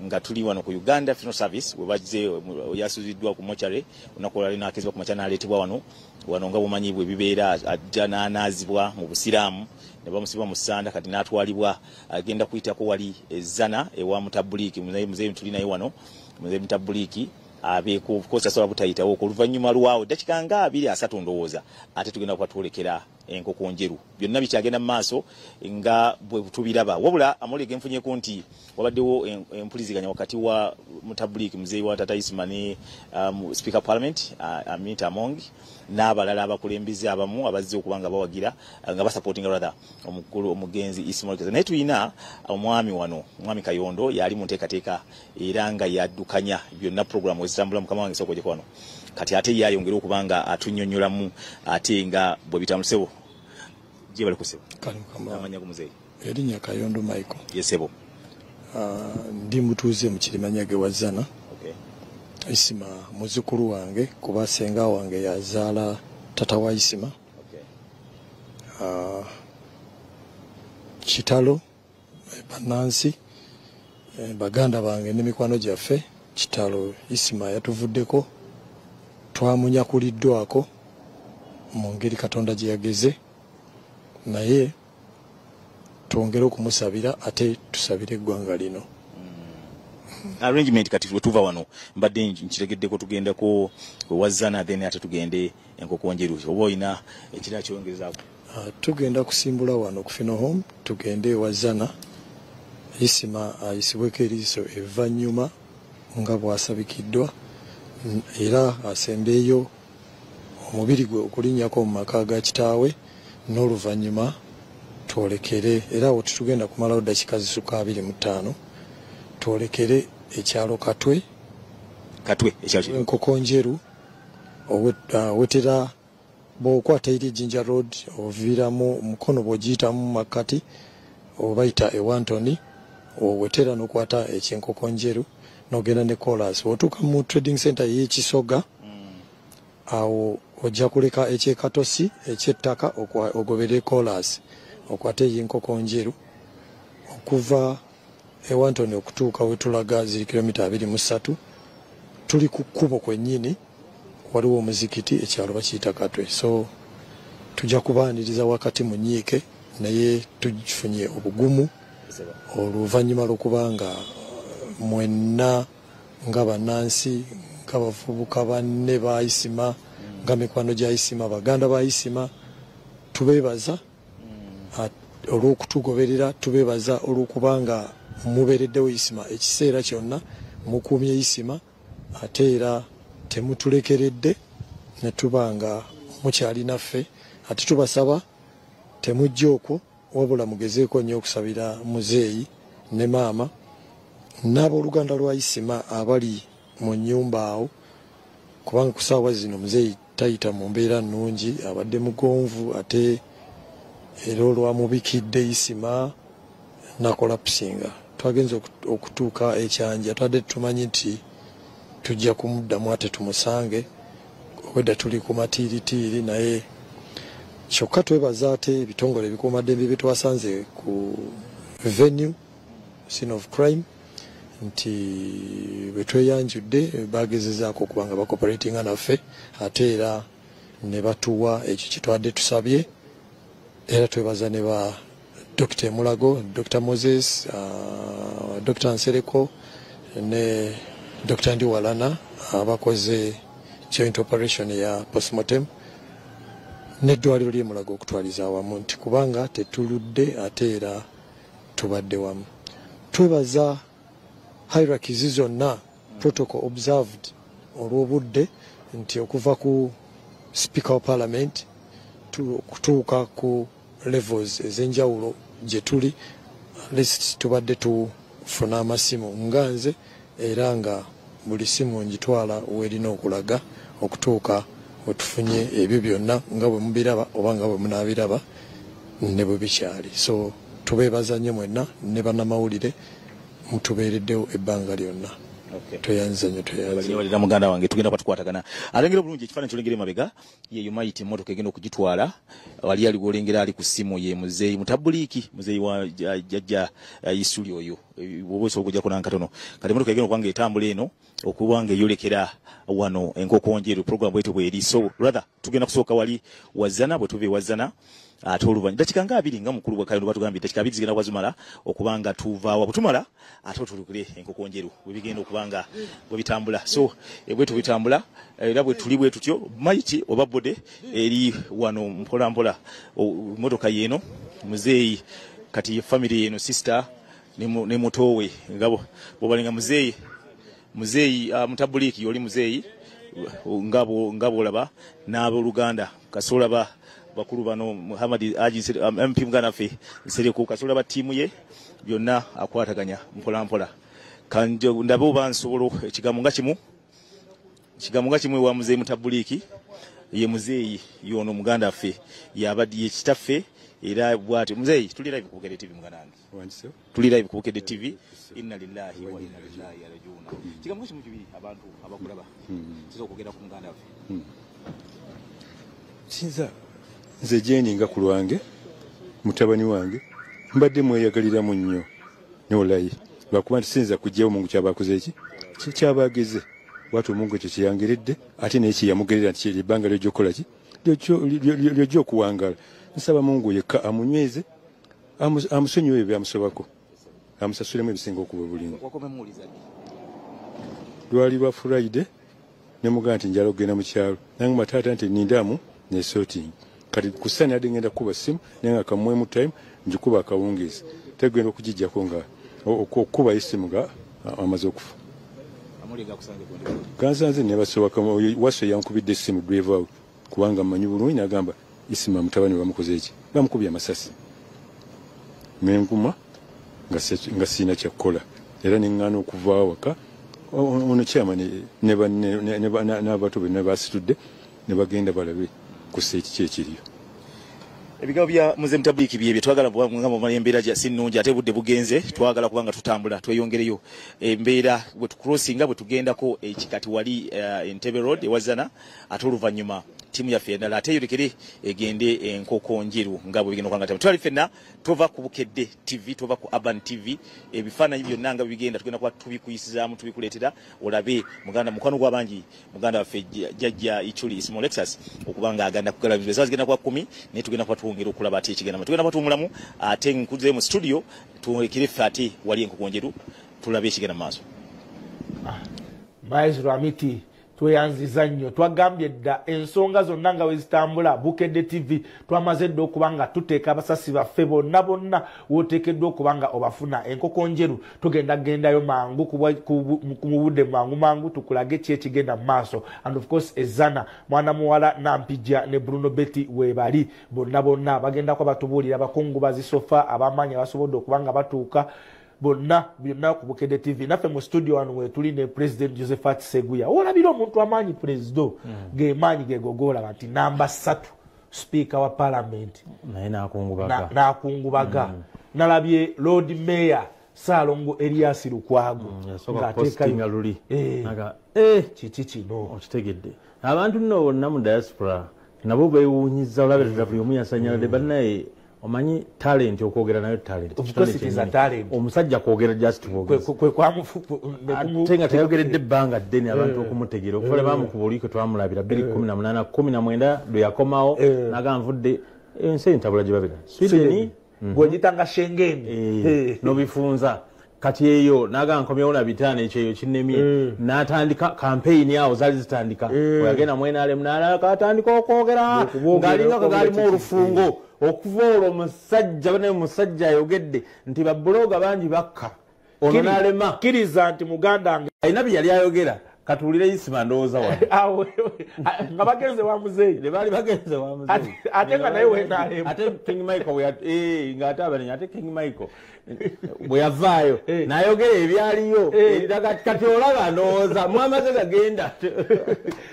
nga tuli wano ku Uganda Funeral Service we bazze yasuziddwa ku mochare unakola lina akezwa ku machana aletibwa wano nga bumanyibwe bibeera ajja n'anaazibwa mu busiraamu ne bamusiba mu ssanda kati n'atwalibwa agenda kuyitako wali ezana ewa mutabuliki muzeeyi tuli naye wano muzeeyi mutabuliki abeeko kosa sola butayitawo ku luvannyuma lwawo dakika nga 2-3 ndowooza ate tugenda kwatwolekera Nkokonjeru byonna bikyagenda mu maaso nga bwe tubiraba wabula amulege nfunyeko nti wabaddewo empuliziganya wakati wa mutabuliki muzeeyi wa tata Isma ne speaker parliament Amita Among n'abalala abakulembeze abamu abazze okubanga bawagira nga basupporting rather omukulu omugenzi Isma naye tulina omwami wano omwami Kayondo yali mu nteekateeka era nga yaddukanya byonna programu ezitambula mukama wange soko wano kati ate yayongera okubanga atunnyonnyolamu ate nga bwe bitamusebo gye bali kusebo amanya ku muzeeyi erinnya Kayondo Michael yesebo ndi mutuuze mu Kirimanyage wazana Isma muzukulu wange kuba senga wange yazaala tata wa Isma kitalo banansi baganda bange n'emikwano gyaffe kitalo Isma yatuvuddeko twamunyakuliddwako mu ngeri Katonda gye yageze naye twongere okumusabira ate tusabire eggwanga lino arrangement kati tuva wano mbadde nkitegeddeko tugendeko wazana then ate tugende Nkokonjeru oba oyina ekirala kyongezaako tugenda kusimbula wano ku Fino Home tugende wazana Isma ayisibweko eriiso evvannyuma nga bwasabikiddwa era asembeeyo omubiri gwe okulinnyako mu maka ga kitaawe n'oluvannyuma twolekere era awo tetugenda kumalawo dakiika zisuka 25 twolekere ekyalo Katwe Nkokonjeru wetera bw'okwata eri Jinja Road oviiramu mukono bw'ogiyitamu makkati obayita Ewantoni wetera n'okwata ekyenkokonjeru n'ogenda ne Kolas otuuka mu trading center y'Ekisoga awo ojja kuleka ekyekatosi ekyettaka ogobere Kolas okwate y'Enkokonjeru okuva Ewantoni okutuuka wetulaga ziri kilomita 23 tuli ku kkubo kwennyini waliwo omuzikiti ekyalo bakiyita Katwe so tujja kubaaniriza wakati mu nyiike naye tufunye obugumu oluvannyuma lw'okubanga mwenna nga bannansi nga bavubuka banne ba Isma nga mikwano gya Isma baganda ba Isma tubeebaza olw'okutugoberera tubeebaza olw'okubanga mubeereddewo Isma ekiseera kyonna mukuumye Isma ate era temutulekeredde ne tubanga mukyali naffe ate tubasaba temujja okwo wabula mugezeeko nnyo okusabira muzeeyi ne maama n'abooluganda lwa Isma abali mu nnyumba awo kubanga ku ssaawa zino muzeeyi tayita mu mbeera nnungi abadde mugonvu ate era olwamubikidde Isma nakolapusinga twagenza okutuuka ekyanja twadde tumanyi nti tujja kumuddamu ate tumusange wedda tuli ku matiiritiiri naye kyokka twebaza ate ebitongole ebikuumaddembe bye twasanze ku venue scene of crime nti bwe tweyanjudde bagezezaako okubanga bakoperatinga naffe ate era ne batuwa ekyo kye twadde tusabye era twebaza ne ba Dr. Mulago, Dr. Moses, Dr. Nsereko ne Dr. Ndiwalana abakoze joint operation ya postmortem n'eddwaliro ly'e Mulago okutwaliza awamu nti kubanga tetuludde ate era tubadde wamu twebaza hierarchies zonna protocol observed olw'obudde nti okuva ku speaker of parliament kutuuka ku levels ez'enjawulo gye tuli list tubadde tufuna amasimu nga nze era nga buli simu njitwala werina okulaga okutuuka wetufunye ebyo byonna nga bwe mubiraba oba nga bwe munaabiraba ne bwe bikyali so tubeebaza nnyo mwenna ne bannamawulire mutubeereddewo ebbanga lyonna tweyanza nnyo tweyanza muganda wange tugenda kwatukwatagana alengera obulungi ekifaananyi kyolengera emabega ye yumayiti emmotoka egenda okugitwala wali aliwo olengera ali ku ssimu ye muzeeyi mutabuliiki muzeeyi wa jjajja isuli oyo bwoba osobola okujjako nankatono kati emmotoka egenda okubanga etambula eno okubanga eyolekera wano Enkokonjeru program bwetyo bweri so rather tugenda kusooka wali wazana bwe tuva ewazana ate oluvannyuma dakiika nga 2 nga mukulu wa Kayondo batugambye dakiika 2 zigenda kwazimala okubanga tuvaawo butumala ate otulukire Nkokonjeru bwe bigenda okubanga bwe bitambula so bwe tubitambula era bwe tuli bwe tutyo maiti oba bode eri wano mpola mpola motoka yeno muzeeyi kati family yeno sister ne mutowe ngabo bobalinga muzeeyi mutabuliki yoli muzeeyi ngabo laba n'abo Luganda kasola bakulu bano Muhammad Aji MP mganafe Nsereko kasola ba timu ye byonna akwataganya mpola mpola kanjo ndabo bansobolo ekigambo nga kimu wa muzeeyi mutabuliki ye muzeeyi yono muganda affe yabadde kitaffe era bwati muzeeyi tuli live ku Bukedde TV mganange wanjise tuli live ku Bukedde TV inna lillahi wa inna ilaihi raji'un kigambo kimu kibiri abantu abakulaba kizo kugenda ku muganda affe sinza nze jendi nga kulwange mutabani wange mbadde mweyagalira mu nnyo n'olayi lwakuba nti sinza kujjawo Mungu kyabakoze ki kyabageze watu Mungu ekyo kiyangeredde ate n'eki yamugerera nti ebbanga ly'okukola ki ly'okuwangala nsaba Mungu yekka amunyweze amusonyiwe ebyo byamusobako amusasulemu ebisinga okuba obulungi lwali lwa Friday ne mugamba nti njala okugenda mu kyalo nange mataata nti nindamu ne sorting kati kusana yadde ngenda kuba simu naye nga kamwemu time njikuba akawungeezi tegenda okugijjako nga okuba isimu nga amaze okufa kansanze ne basobaka waso yankubidde simu drive out kubanga mmanyi bulungi n'agamba Isma mutabani bamukoze ki bamukubye amasasi menguma nga sina kyakola era neŋŋaana okuvaawo waka ono kyama n'abato be ne basitudde ne bagenda balabe kusa ekiki ekiriyo ebigambo bya muze mutabuliki byebyo twagala nga mu embeera gya sinnungi ate budde bugenze twagala kubanga tutambula tweyongereyo embeera bwe tucrossinga bwe tugendako ekikati wali Entebbe Road ewazana ate oluvannyuma timu yaffe endala ate yolekere egende Nkokonjeru nga bwe bigenda okwanga twali ffenna tova ku Bukedde TV tova ku Urban TV ebifaananyi byonna nga bigenda tugenda kuba tubikuyisizaamu tubikuleetera olabe mukwano gw'abangi muganda waffe jjajja Ichuli Isma Olaxes okubanga agenda kugalabizibwa esawa zigenda kuba 10 naye tugenda kuba tuwongera okulaba ate ekigenda tugenda kuba tuwumulamu ate nkuze mu studio tuwekere ffe ate wali Nkokonjeru tulabe ekigenda mu maaso Maizuru Amiti tweyanziza nnyo twagambye dda ensonga zonna nga wezitambula Bukedde TV twamaze dda okuba nga tuteeka abasasi baffe bonna wooteekeddwa okuba nga obafuna Nkokonjeru tugenda gendayo mangu mu budde mangu tukulage ki ekigenda mu maaso and of course Ezana mwana muwala Nampijja ne Bruno Betty webali bonna bagendako batubuulira abakungubazi sofa abamaanyi abasobodde okuba nga batuuka bonna ku Bukedde TV naffe mu studio wano wetuli ne President Josephat Seguya olabira omuntu amaanyi president ge maanyi gegogoola nti namba 3 speaker wa parliament naye n'akungubaga nalabye Lord Mayor Saalongo Elias Lukwago ng'ateeka luli kiki kino okitegedde abantu nno bonna mu diaspora nabo beewuunyiza olabirira buli omu yasanyaladde bannaye omanyi talent okwogera nayo talent omusajja kwogera just ate nga tayogeredde ebbanga ddene abantu okumutegeera okuvala bamukuba oliko twamulabira 2018 19 lwe yakomawo naga nvudde ensi entabula gye babira Sweden bwegitanga Schengen nobifunza kati eyo naga nkomyewo na bitaano ekyo kinnemye n'atandika campaign yawo zaali zitandika oyagenda mwenaalemu n'alaka atandika okwogera ng'alinga kagalimu olufungo okuva olwo omusajja bane musajja ayogedde nti babbuloga bangi bakka ono n'alema kkiriza nti muganda wange alina bye yali ayogera katuwulire Isma ndowooza wano nga bagenze wa muzeeyi ne baali bagenze wa muzeeyi ate nga naye wenaalemu ate King Michael ng'ate abanenya ate King Michael bwe yavaayo n'ayogera ebyaliyo kati olaba ndowooza mwamaze gagenda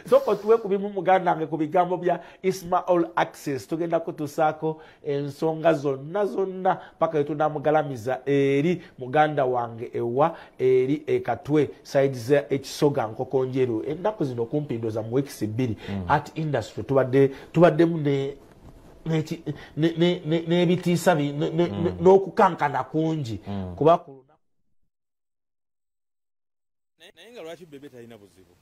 soko tuwe ku bimu muganda wange ku bigambo bya Isma Olaxes tugenda kutusaako ensonga zonna paka wetunamugalamiza eri muganda wange ewa eri ekatwe sides ekisoga Nkokonjeru ennaku zino kumpi ndoza mu weeks 2 art industry tubaddemu n'ebitiisa n'okukankana kungi kuba naye nga lwaki bebe talina buzibu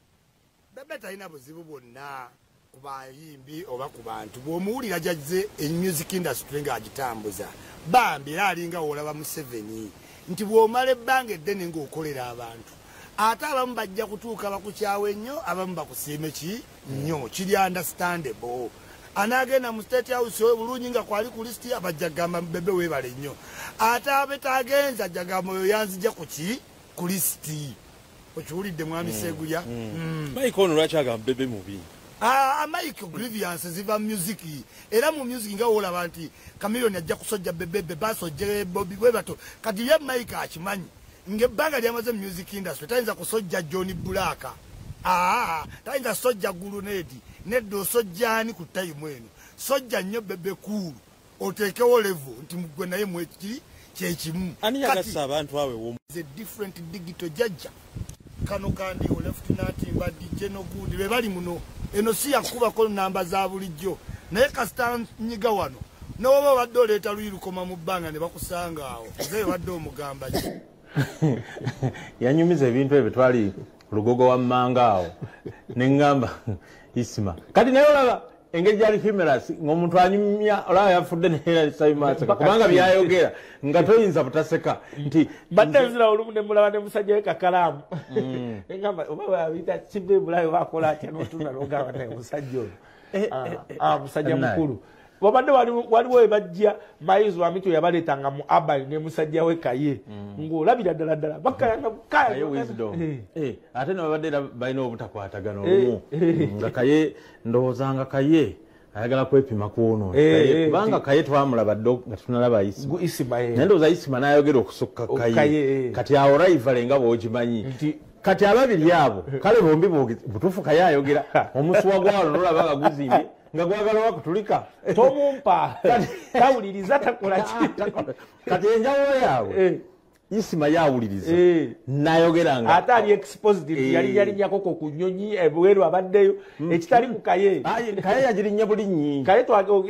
bebe talina buzibu bwonna ku bayimbi oba ku bantu bw'omuwulira jazze music industry ng'agitambuza bambi era alinga olaba Museveni nti bw'omala ebbanga eddene ng'okolera abantu ate abamu bajja kutuuka bakukyawe nnyo abamu bakusiime ki nnyo kiri understandable anagenda mu State House bulungi nga kwali ku listi abajja gamba bebe weebale nnyo ate abetaagenza ajja gamba oyo yanzija ku listi okiwulidde mwami Segulya Mike ono lwaki agamba bebe mubi Mike grievance ziva music era mu music nga olaba nti Chameleone ajja kusojja bebe basojje Bobby Webato kati ye Mike akimanyi ngebbanga lyamaze music industry tayinza kusojja Johnny Black tayinza sojja Gulunedi neddo sojjani ku time eno sojja nnyo bebe cool otekewo level nti mugwe naye mweki kyekimu ani yagasa abantu awe wo is a different digital judge kano kandi o lieutenant mbadi General Good be bali muno eno si yakuba ko namba za bulijjo naye kasita nyiga wano noba badde oleeta luyirukoma mu bbanga ne bakusanga awo ze badde omugamba yanyumiza ebintu ebyo twali lugogo wa mmanga awo nengamba Isma kati naye olaba engeri gyali humorous ng'omuntu anyumya olaba yafudde neera sayimaaseka kubanga byayogera nga toyinza butaseka nti baddazira olumu ne mulaba ne musajja we kakalaamu engamba oba babiyita kibbe bulayo bakola atya n'otunda n'ogamba naye musajja oyo musajja mukulu wabadde waliwo ebajja mayizi wa mitu yabaleetanga mu abali ne musajja we Kaye ng'olabira ddala bakayanga Kaye wisdom ate ne babadde balina obutakwatagana olumu nga Kaye ndowoozanga Kaye ayagala kwepima kwono kubanga Kaye twamulaba ddo nga tunalaba Isma naye ndowooza Isma n'ayogera okusukka Kaye kati awo rivale nga bw'okimanyi kati ababiri abo kale bombi butuufu Kaye ayogera omusuwa gwalo nolaba nga guzimbye nga gwagala wakutulika tomumpa tawuliriza takola kati enjawulo yaabwe Isma yawuliriza nayogeranga ate ali exposed yalinyako ku nyonyi ebweru abaddeyo ekitali ku Kaye yagirinnya bulinyi Kaye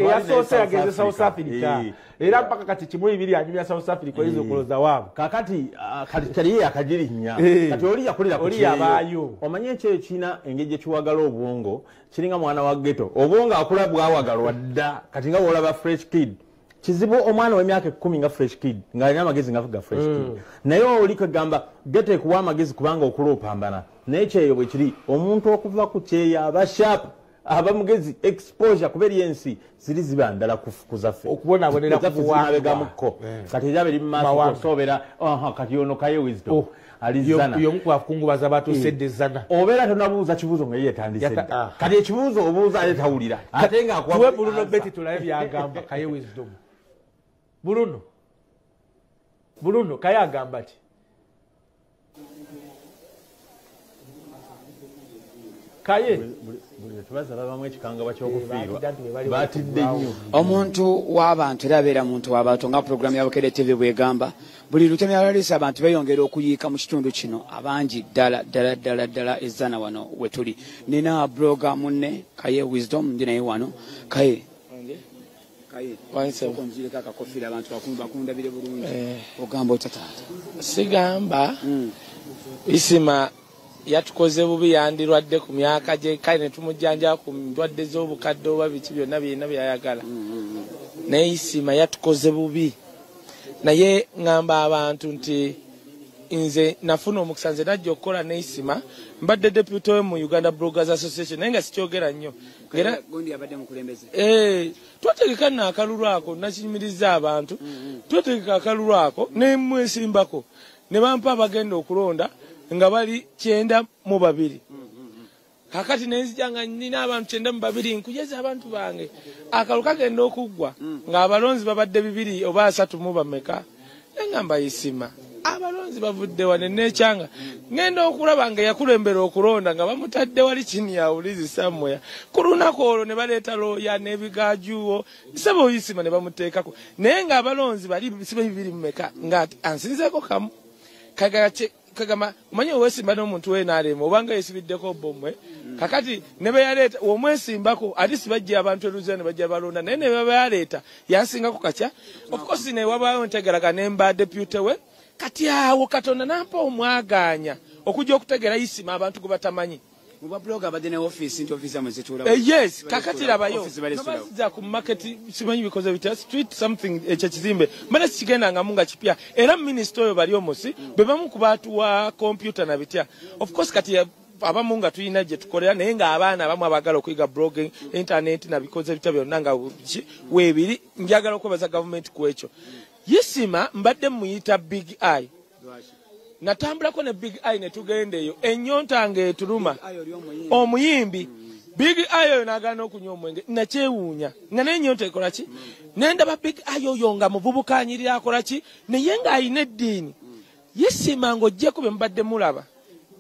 yasoose yageze South Africa era mpaka kati kimu ibiri anyumya South Africa ezo kuloza waabo kakati kali akagirinnya kati oli yakolera ku yabaayo omanye ekyo ekina engeri gye kiwagala obwongo kiringa mwana wa ghetto obwongo akula bwawagalwa dda kati nga wolaba fresh kid kizibu omwana w'emyaka 10 nga fresh kid ng'alina amagezi nga fresh kid naye oli kwegamba ghetto ekuwa amagezi kubanga okula opambana naye kyeyo bwe kiri omuntu okuva ku kyeyo aba sharp aba mugezi exposure kuba eriyensi ziri ziba ndala kuzaffe okubonabonera kufuwanabegamuko kati ejabe eri mumaaso kusoobera kati ono Kaye wisdom alizana yomu kwakungubaza batusedde zana obeera tonabuuza kibuuzo nga ye yetandise kati ekibuuzo obuuza ate tawulira ate nga tuwe Bruno Betty tulabe byagamba Kaye wisdom Bruno Kaye agamba ki Kaye batidde nnyo omuntu w'abantu era abeera muntu w'abantu nga programu ya Bukedde TV bwegamba buli lutemya lwalisa abantu beyongera okuyiika mu kitundu kino abangi ddala ezzana wano we tuli nina bloga munne Kaye wisdom ndi naye wano Kaye okonjireko akakofira abantu bakundabire bulungi ogamba otataata sigamba Isma yatukoze bubi yandirwadde ku myaka gye kale ne tumujjanja ku ndwadde z'obukadde oba biki byonna byonna byayagala naye Isma yatukoze bubi naye ngamba abantu nti nze nafuna omukisa nze najja okukola ne Isma mbadde deputy we mu Uganda Bloggers Association naye nga sikyogera nnyo era gondi abadde mukulembeze twategeka n'akalulu ako nakiyimiriza abantu twategeka akalulu ako ne mwesimbako ne bampa abagenda okulonda nga bali 92 kakati nenzija nga nina abantu 92 nkujeza abantu bange akalu kagenda okuggwa nga abalonzi babadde 2 oba 3 mu bameka engamba Isma abalonzi bavudde wane nekyanga ngenda okulaba nga yakulembera okulonda nga bamutadde wali chini ya ulizi samwe kulunako olwo ne baleeta looya n'ebigajuwo sebo Isma ne bamuteekako naye nga abalonzi bali 2 mmeka nga ansinzeko kamu kagama umanye wesimba n'omuntu we nalema obanga yesibiddeko bomwe kakati ne beyaleeta omwesimbako ati sibajja abantu eluzane bajja balonda naye ne beyaleeta yasingako katya of course ne wabayo ntegeraga nemba deputy we kati awo Katonda nampa omwaganya okujja okutegera Isma abantu gwe batamanyi Muba blogger abadde ne office into office amazitula. Yes, kakati labayo. Nobasiza ku market simanyi because of it street something ekizimbe. Mbale kigenda nga munga kipya. Era minister oyo bali omosi bebamu ku bantu wa computer na bitya. Of course kati abamu nga tulina gye tukolera naye nga abaana abamu abagala okuyiga blogging internet na bikoze bitya byonna nga weebiri njagala okwebaza government ku ekyo. Isma mbadde muyita Big Eye. Natambulako ne Big Eye ne tugendeyo ennyonta ng'etuluma omuyimbi Big Eye oyo n'agaana okunywa omwenge nakyewuunya nga n'ennyonta ekola ki nendaba Big Eye oyo nga muvubukanyirira akola ki naye ng'alina eddiini. Isma ng'oggyeko be mubadde mulaba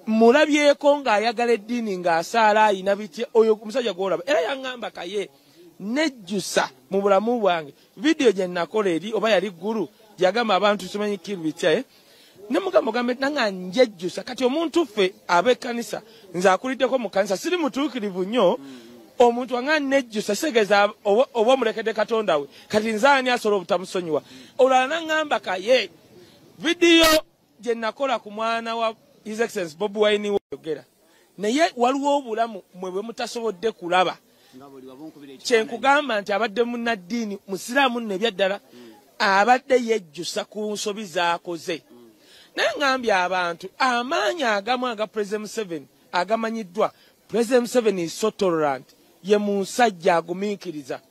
mulabyeko ng'ayagala eddiini ng'asaala ayina bitya oyo omusajja gw'olaba era yaŋŋamba kaye nejjusa mu bulamu bwange vidiyo gye nakola eri oba yali ggulu gyagamba abantu simanyi kiru bitya ne mugamba gambe nanga njejjusa kati omuntu ffe ab'ekkanisa nze akuliddeko mu kanisa siri mutuukirivu nnyo omuntu wanga nejjusa segeza oba omulekedde katonda we kati nze ani asobola obutamusonyiwa olala naŋŋamba kaye vidiyo gye nakola ku mwana wa His Excellency Bobi Wine wayogera naye waliwo obulamu mwe bwe mutasobodde kulaba kyenkugamba nti abadde munnaddiini musiraamu nno ebyaddala abadde yejjusa ku nsobi z'akoze naye ngambye abantu amaanyi agamu aga President Museveni agamanyiddwa President Museveni is so tolerant ye musajja agumiikiriza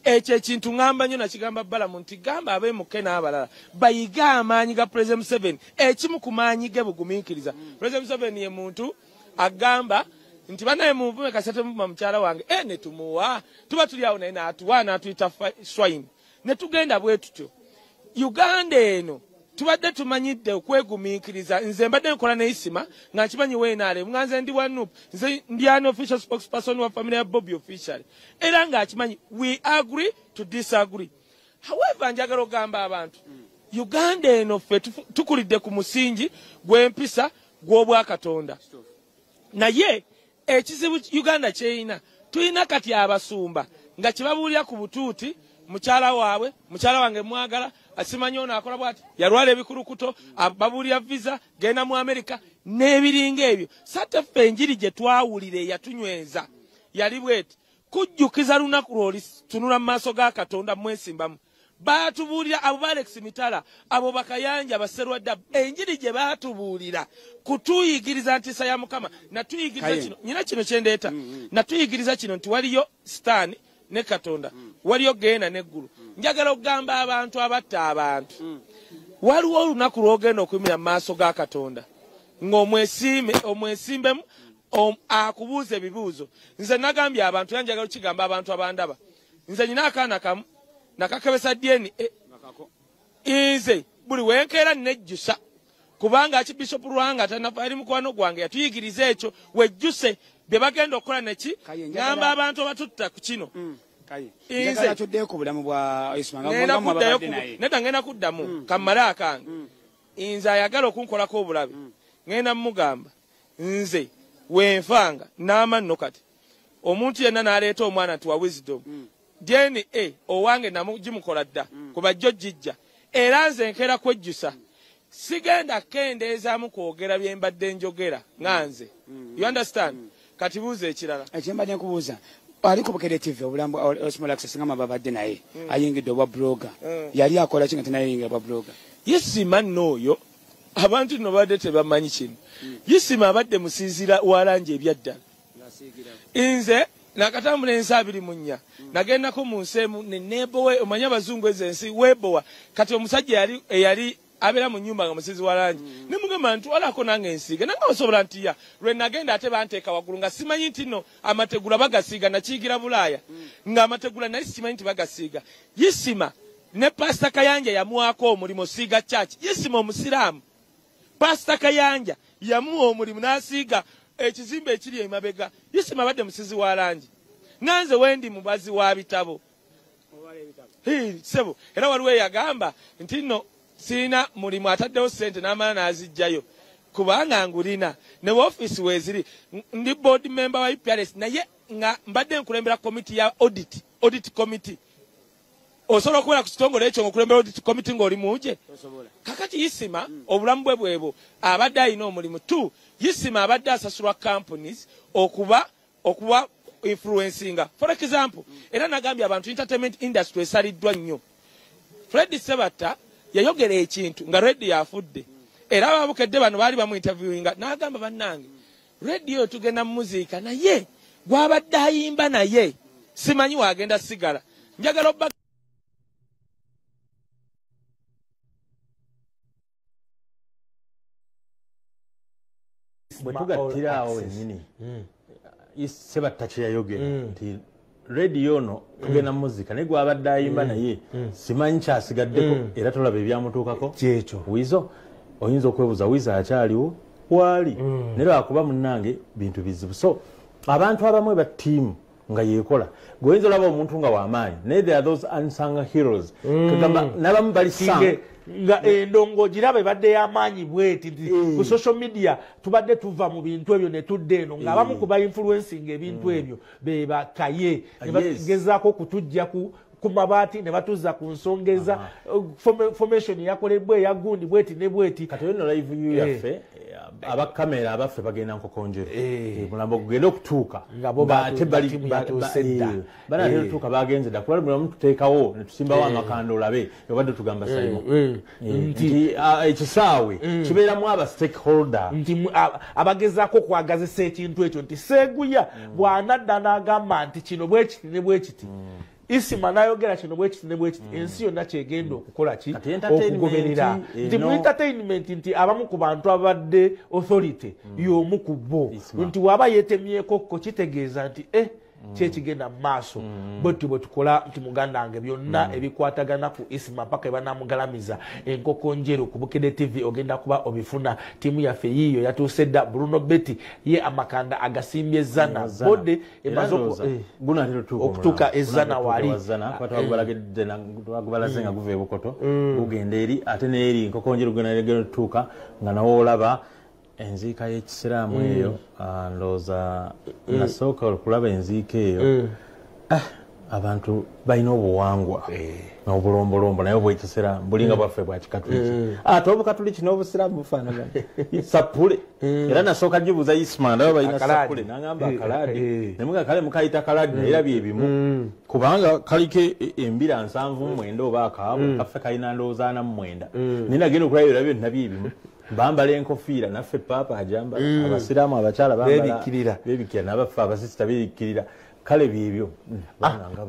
ekyo ekintu ngamba nnyo nakigamba Balamu nti gamba abeemuke n'abalala bayiga amaanyi ga President Museveni ekimu ku maanyi ge bugumiikiriza President Museveni ye muntu agamba nti banaye munvume kasete muvuma mukyala wange ne tumuwa tuba tuli awo naye n'atuwa n'atuyita swine ne tugenda bwe tutyo Uganda eno tubadde tumanyidde okwegumiikiriza nze mbadde nkola ne Isma nga nkimanyi weenaale nga nze ndi wanup nze ndi an official spokesperson wa family ya Bobby official era nga akimanyi we agree to disagree. However njagala ogamba abantu Uganda eno ffe tukulidde ku musingi gw'empisa gw'obwakatonda naye ekizibu Uganda kyeyina tulina kati abasumba nga kibabuulira ku butuuti mukyala wange mwagala asimanyi ono akola bwati yalwala ebikulukuto ababuulira visa genda mu Amerika n'ebiringa ebyo sate ffe enjiri gye twawulira eyatunyweza yali bweti kujjukiza lunaku lwoli tunula mu maaso ga Katonda mwesimbamu baatubuulira abo ba Alex Mitala abo bakayanja baserwadda enjiri gye baatubuulira kutuyigiriza ntisa ya Mukama natuyigiriza kino nyina kino kyendeeta natuyigiriza kino nti waliyo sitaani ne Katonda waliyo genda n'eggulu njagala okugamba abantu abatta abantu waliwo olunaku lw'ogenda okuyimira mu maaso ga Katonda ng'omwesimbemu akubuuza ebibuuzo nze nagambye abantu yanjagala okigamba abantu abandaba nze nyina akaana kamu nakakebesa DNA nze buli wenkeera nejjusa kubanga akibishopu Lwanga tanafayiri mukwano gwange yatuyigiriza ekyo wejjuse bye bagenda okukola neki ngamba abantu abatutta ku kino njagala tuddeyo ku bulamu bwa Isma nedda ngenda kuddamu kammale akange nze ayagala okunkolako obulabe ngenda mugamba nze wenfanga n'amanno kati omuntu yenna n'aleeta omwana nti wa wisdom DNA owange namugimukola dda kuba jjo jjijja era nze nkeera kwejjusa sigenda kendeezaamu kwogera bye mbadde njogera nga nze you understand kati buuza ekirala ekyembadde nkubuuza ali ku Bukedde TV obulambu Olaxes nga mababadde naye ayingidde obwa blogger yali akola kinga tinayingira obwa blogger Isma n'oyo abantu no badde tebamanyi kino Isma abadde musinzira walangi ebyaddala nze nakatambula ensi 24 nagendako mu nsi emu nenebowe omanya abazungu ezensi webowa kati omusajja yali abeera mu nnyumba nga musizi walangi nemugamba ntwalako nange ensiige nange osobola ntiya lwe nagenda ate banteeka waggulu nga simanyi nti no amategula bagasiiga nakiyigira Bulaaya nga amategula naye simanyi nti bagasiiga Isma ne Pastor Kayanja yamuwaako omulimu siiga church Isma omusiraamu Pastor Kayanja yamuwa omulimu n'asiiga ekizimbe ekiri emabega Isma abadde musizi walangi nanze wendi mubazi wa bitabo sebo era waliwo yagamba nti no sina mulimu ataddewo sente n'amala n'azijjayo kubanga ngulina ne office weziri ndi board member wa IPRS naye nga mbadde nkulembera committee ya audit committee osobola okubeera ku kitongole ekyo ng'okulembera komiti ng'oli muje kakati Isma obulamu bwe bwebo abadde alina omulimu tu Isma abadde asasulwa companies okuba influencinga for example era nagambye abantu entertainment industry esaliddwa nnyo Fred Sebatta yayogera ekintu nga radio yafudde era ababukedde bano baali bamu interviewinga n'agamba bannange radio tugenda mu muzika naye gwabadde ayimba naye simanyi wagenda sigala njagala obba bwetugattira awo ennyini Sebatta kyeyayogera nti radio no tugenda mu muzika naye gwabadde ayimba naye simanyi kyasigaddeko era tolaba ebyamutuukako kyekyo wizo oyinza okwebuuza wizo akyaliwo wali naye lwakuba munnange bintu bizibu so abantu abamu ba ttiimu nga yeekola gweoyinza olaba omuntu nga w'amaanyi naye there are those unsung heroes kagamba n'abamu balisanga nga endongo girabe badde y'amaanyi bweti ku social media tubadde tuva mu bintu ebyo ne tudde eno ng'abamu ku ba influencing ebintu ebyo be bakaye ne bagezaako okutujja ku mabaati ne batuza ku nsongeza formation yakolebwa eya gundi bweti ne bweti kati eno live view yaffe abakamera abaffe bagenda Nkokonjeru mulambo gugenda okutuuka ng'ate banatetuuka bagenze dda kuba mulamu tuteekawo ne tusimbawo amakando olabe obadde tugamba saimo nti ekisaawe kibeeramu aba stakeholder nti abagezaako okwagazisa ekintu ekyo nti Seeguya bw'anadda n'agamba nti kino bwekiti ne bwekiti Isma nayogera kino bwekiti ne bwekiti ensi yonna kyegenda okukola ki okugoberera nti mu entertainment nti abamu ku bantu abadde authority y'omu ku bo nti waba yetemyeko ko kitegeeza nti kyekigenda mu maaso bwetu bwe tukola nti muganda wange byonna ebikwatagana ku Isma paka ebanamugalamiza Nkokonjeru ku Bukedde TV ogenda kuba obifuna tiimu yaffe yiyo yatuuse dda Bruno Betty ye amakanda agasimbye Zana bode emaze okutuuka ezana wali twagubalaze nga guva ebukoto gugenda eri ate neeri Nkokonjeru gwenagenda otutuuka nga nawo olaba enziika y'ekisiraamu eyo ndowooza nasooka okulaba enziika eyo abantu balina obuwangwa n'obulombolombo naye obwekisiraamu bulinga bwaffe bwa kikatuliki ate obukatuliki n'obusiraamu bufaanagana sapule era nasooka gibuuza Isma ndaba balina sapule n'agamba akalaade nemuga kale mukayita kalaade naye era bye bimu kubanga kaliko embira 79 oba akaabwe kaffe kalina ndowooza 49 naye nagenda okulaba era byonna bye bimu bambala enkofiira naffe paapa ajambala abasiraamu abakyala bebikira n'abaffe abasisita bebikirira kale byebyo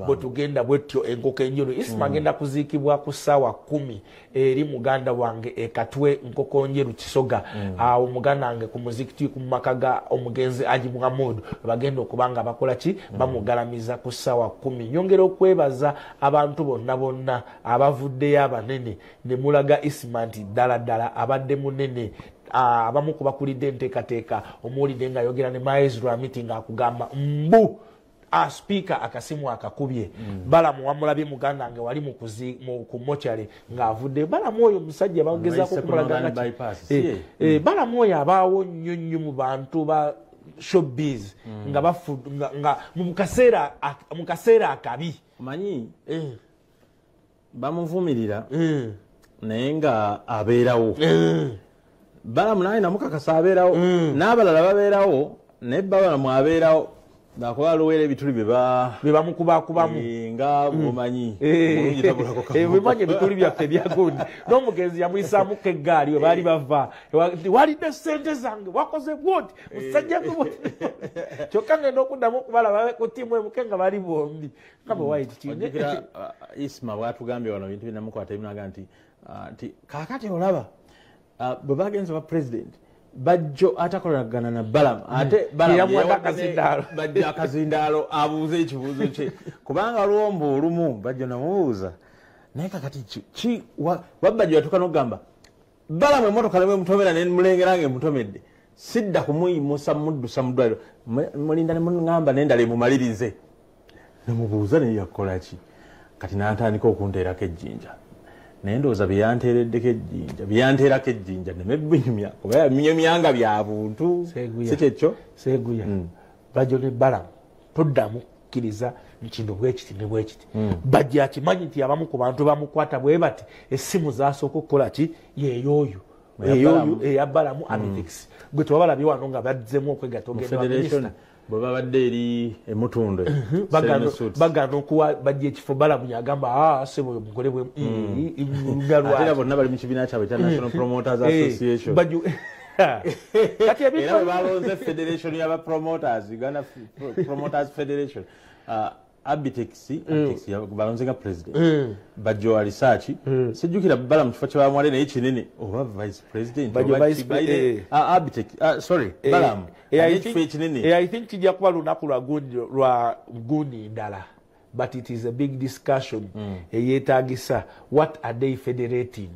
bwe tugenda bwetyo Nkokonjeru Isma agenda kuziikibwa ku ssaawa 10 eri muganda wange ekatwe Nkokonjeru Kisoga awo muganda wange ku muzikiti ku maka ga omugenzi Aji Muhammad bagenda okubanga bakola ki bamugalamiza ku ssaawa 10 nyongera okwebaza abantu bonna abavuddeyo abanene ne mulaga Isma nti ddala abadde munene abamu kubakulidde enteekateeka omuwulidde ng'ayogera ne Maezra meeting akugamba mbu speaker akasimu akakubye balamu wamulabye muganda wange wali ku mochari ng'avudde balamu oyo musajja bagezaako kumulaga balamu oyo abaawo nnyo mu bantu ba showbiz nga mu kaseera akabi manyi bamuvumirira naye nga abeerawo balamu naye namukakasa abeerawo n'abalala babeerawo naye balamu abeerawo nakuba luwera ebituli bebamukubakubamu nga bumanyi bimanyi ebituli byaffe byagundi n'omugenzi yamuyisaamuko eggaali we baali bava walidde sente zange wakoze bwoti musajja kyokka ngenda okuddamu okubalaba ku ttiimu emuke nga bali bombi nga bwe wayitikira Isma bwatugambye wano bintu binamukwata ebinaga nti kaakati olaba bwe bagenze ba president bajjo atakolagana na Balamu ate Balamu bajja akazindaalo abuuze ekibuuzo kye kubanga lwombo olumu bajjo namubuuza naye kakati ki wabajjo yatuuka n'okugamba Balamu emmotoka ne bwemutomera ne mulengera ng'emutomedde sidda kumuyimusa muddusa mu ddwaliro mulinda ne muŋŋamba n'endala emumalirize nemubuuza naye yakola ki kati n'atandika okunteerako ejjinja naye ndowooza byanteerako ejjinja nemebinyumya kuba yabinyumyanga bya buntu si kyekyo Seeguya bajjo ne Balamu toddamu kukkiriza nkindo bwekiti ne bwekiti bajja akimanyi nti abamu ku bantu bamukwata bwe bati essimu zasooka okukola ki yeeyooyo eyabalamu Abitex gwe tewabalabye wano nga bazzemu okwegatta ogenda baminista bwe babadde eri emutunde bagana okuwa bajja ekifo balamu yagamba sebo mukole bwe ate bonna bali mu kibiina kyabwe kya National Promoters Association kati era bwe balonze federation y'aba promoters Uganda Promoters Federation Abitex balonze nga president bajjo research sijjukira bala mu kifo ky'abamwale naye kinene oba vice president Abitex sorry balamu I think kijja kuba lunaku lwa guni ndala but it is a big discussion eyetaagisa what are they federating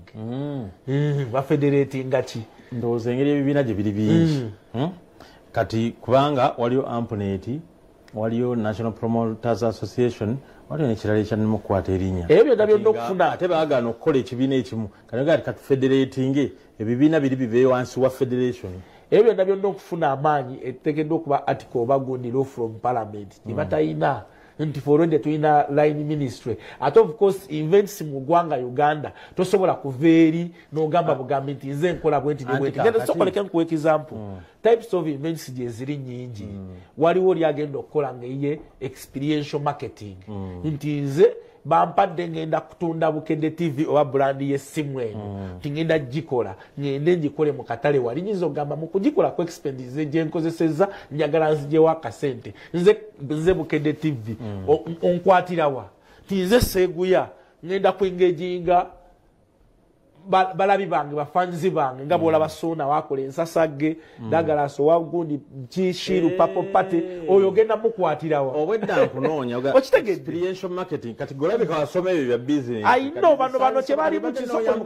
bafederating ki ndowooza engeri ebibiina gye biri bingi kati kubanga waliyo ampuneti waliyo National Promoters Association waliyo nekirala ekyanemukwata erinnya ebyo byonna byonna okufuna ate baagaana okukola ekibiina ekimu kati katufederating ebibiina biri bive wansi wa federation ebyo byonna byonna okufuna amaanyi eteekeddwa okuba article oba gundi law from parliament tebatayina nti forward tulina line ministry ate of course events mu ggwanga Uganda tosobola kuva eri n'ogamba bugambi nti nze nkola bwenti ne bwenti genda sokoleka nkuwa example types of events gye ziri nyingi waliwo lyagenda okukola ng'eye experiential marketing nti nze bampadde ngenda kutunda Bukedde TV oba brand y'essimu eno tingenda gikola ngende ngikole mu katale wali nyinza ogamba mu kugikola ku expendize gye nkozesezza njagala nzijewo akasente nze Bukedde TV onkwatirawa tinze seeguya ngenda kwengejinga balabi bange bafanzi bange nga bwolaba Sona wakola ensasage dagala so wagundi kishiru papo pate oyo genda mukwatirawa obwedda nkunoonya experiential marketing kati golabika wasoma ebyo bya business I know bano kye bali mu kisoko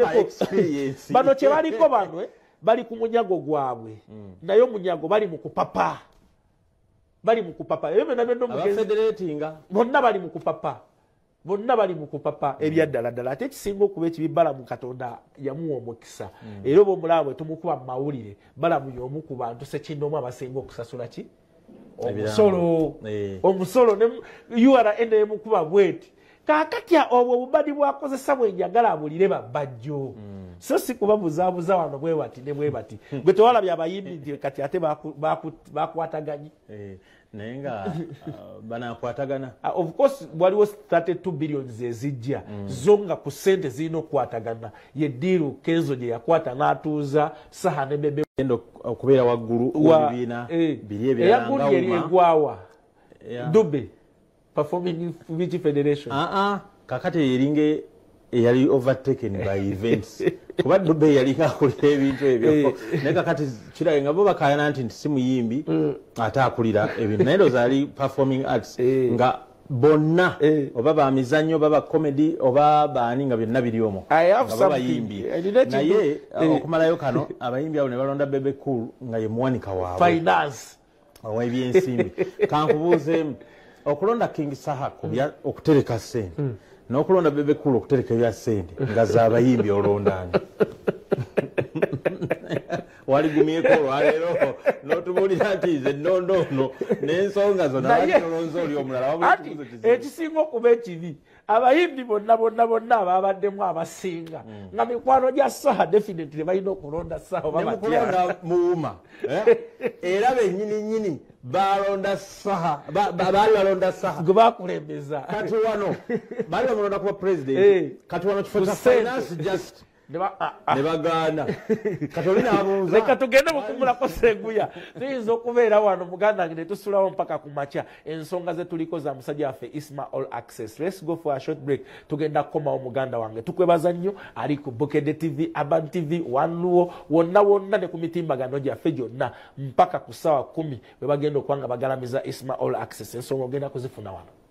bano kye baliko bano bali ku munyago gwabwe naye omunyago bali mu kupapa ebyo nabyo federatinga bonna bali mu kupapa ebyaddala ate ekisinga okuba ekibibala mu Katonda yamuwa omukisa era oba omulabwe tumukuba mu mawulire balamu y'omu ku bantu sekinoomu abasinga okusasula ki omusolo URA eneemukuba bweti kaakati obwo obubadi bwakozesa bwenjagala abulire babbajjo so si kubabuzaabuza wano bwe bati ne bwe bati gwe tewalabye abayimbi nti kati ate bakwataganye naye nga banakwatagana of course waliwo 32 billion ezijja zo nga ku ssente zirina okukwatagana ye diiru Kenzo gye yakwata n'atuuza saha ne bebe okubeera waggulu w'ebibiina biri ebirala egwawa Dube performing Vigi Federation kakati eringa eyali overtaken by events kuba Dube yali akulira ebintu ebyo naye kakati kirabe nga bo bakayana nti si muyimbi ate akulira ebintu naye zaali performing arts nga bonna oba bamizannyo baba comedy oba baani nga byonna biri omwo nga bayimbi naye okumalayo kano abayimbi abo ne balonda Bebe Cool nga ye muwanika waabwe finance ow'ebyensimbi kankubuuzeemu okulonda King Saha okutereka ssente n'okulonda Bebe Cool okutereka ebya ssente nga z'abayimbi olondaani waligumyeko olwaleero n'otubuulira nti nze nnondoono n'ensonga zonna olonze oli omulala ekisinga okuba ekibi abayimbi bonna ababaddemu abasinga nga mikwano gya Saha definitely balina okulonda Saha nemukulonda muwuma era bennyini balonda Saha baali balonda Saha gwe bakulembeza kati wano baali bamulonda kuba president kati wano kifo kya finance just ne bagaana kati oli n'abuuza leka tugende mukumulako Seguya tuyinza okubeera wano muganda wange ne tusulawo mpaka ku makya ensonga ze tuliko za musajja waffe Isma Olaxes. Let's go for a short break tugenda kukomawo muganda wange tukwebaza nnyo ali ku Bukedde TV Aban TV Wanluwo wonna ne ku mitimbagano gyaffe gyonna mpaka ku ssaawa 10 bwe bagenda okuba nga bagalamiza Isma Olaxes ensonga ogenda kuzifuna wano.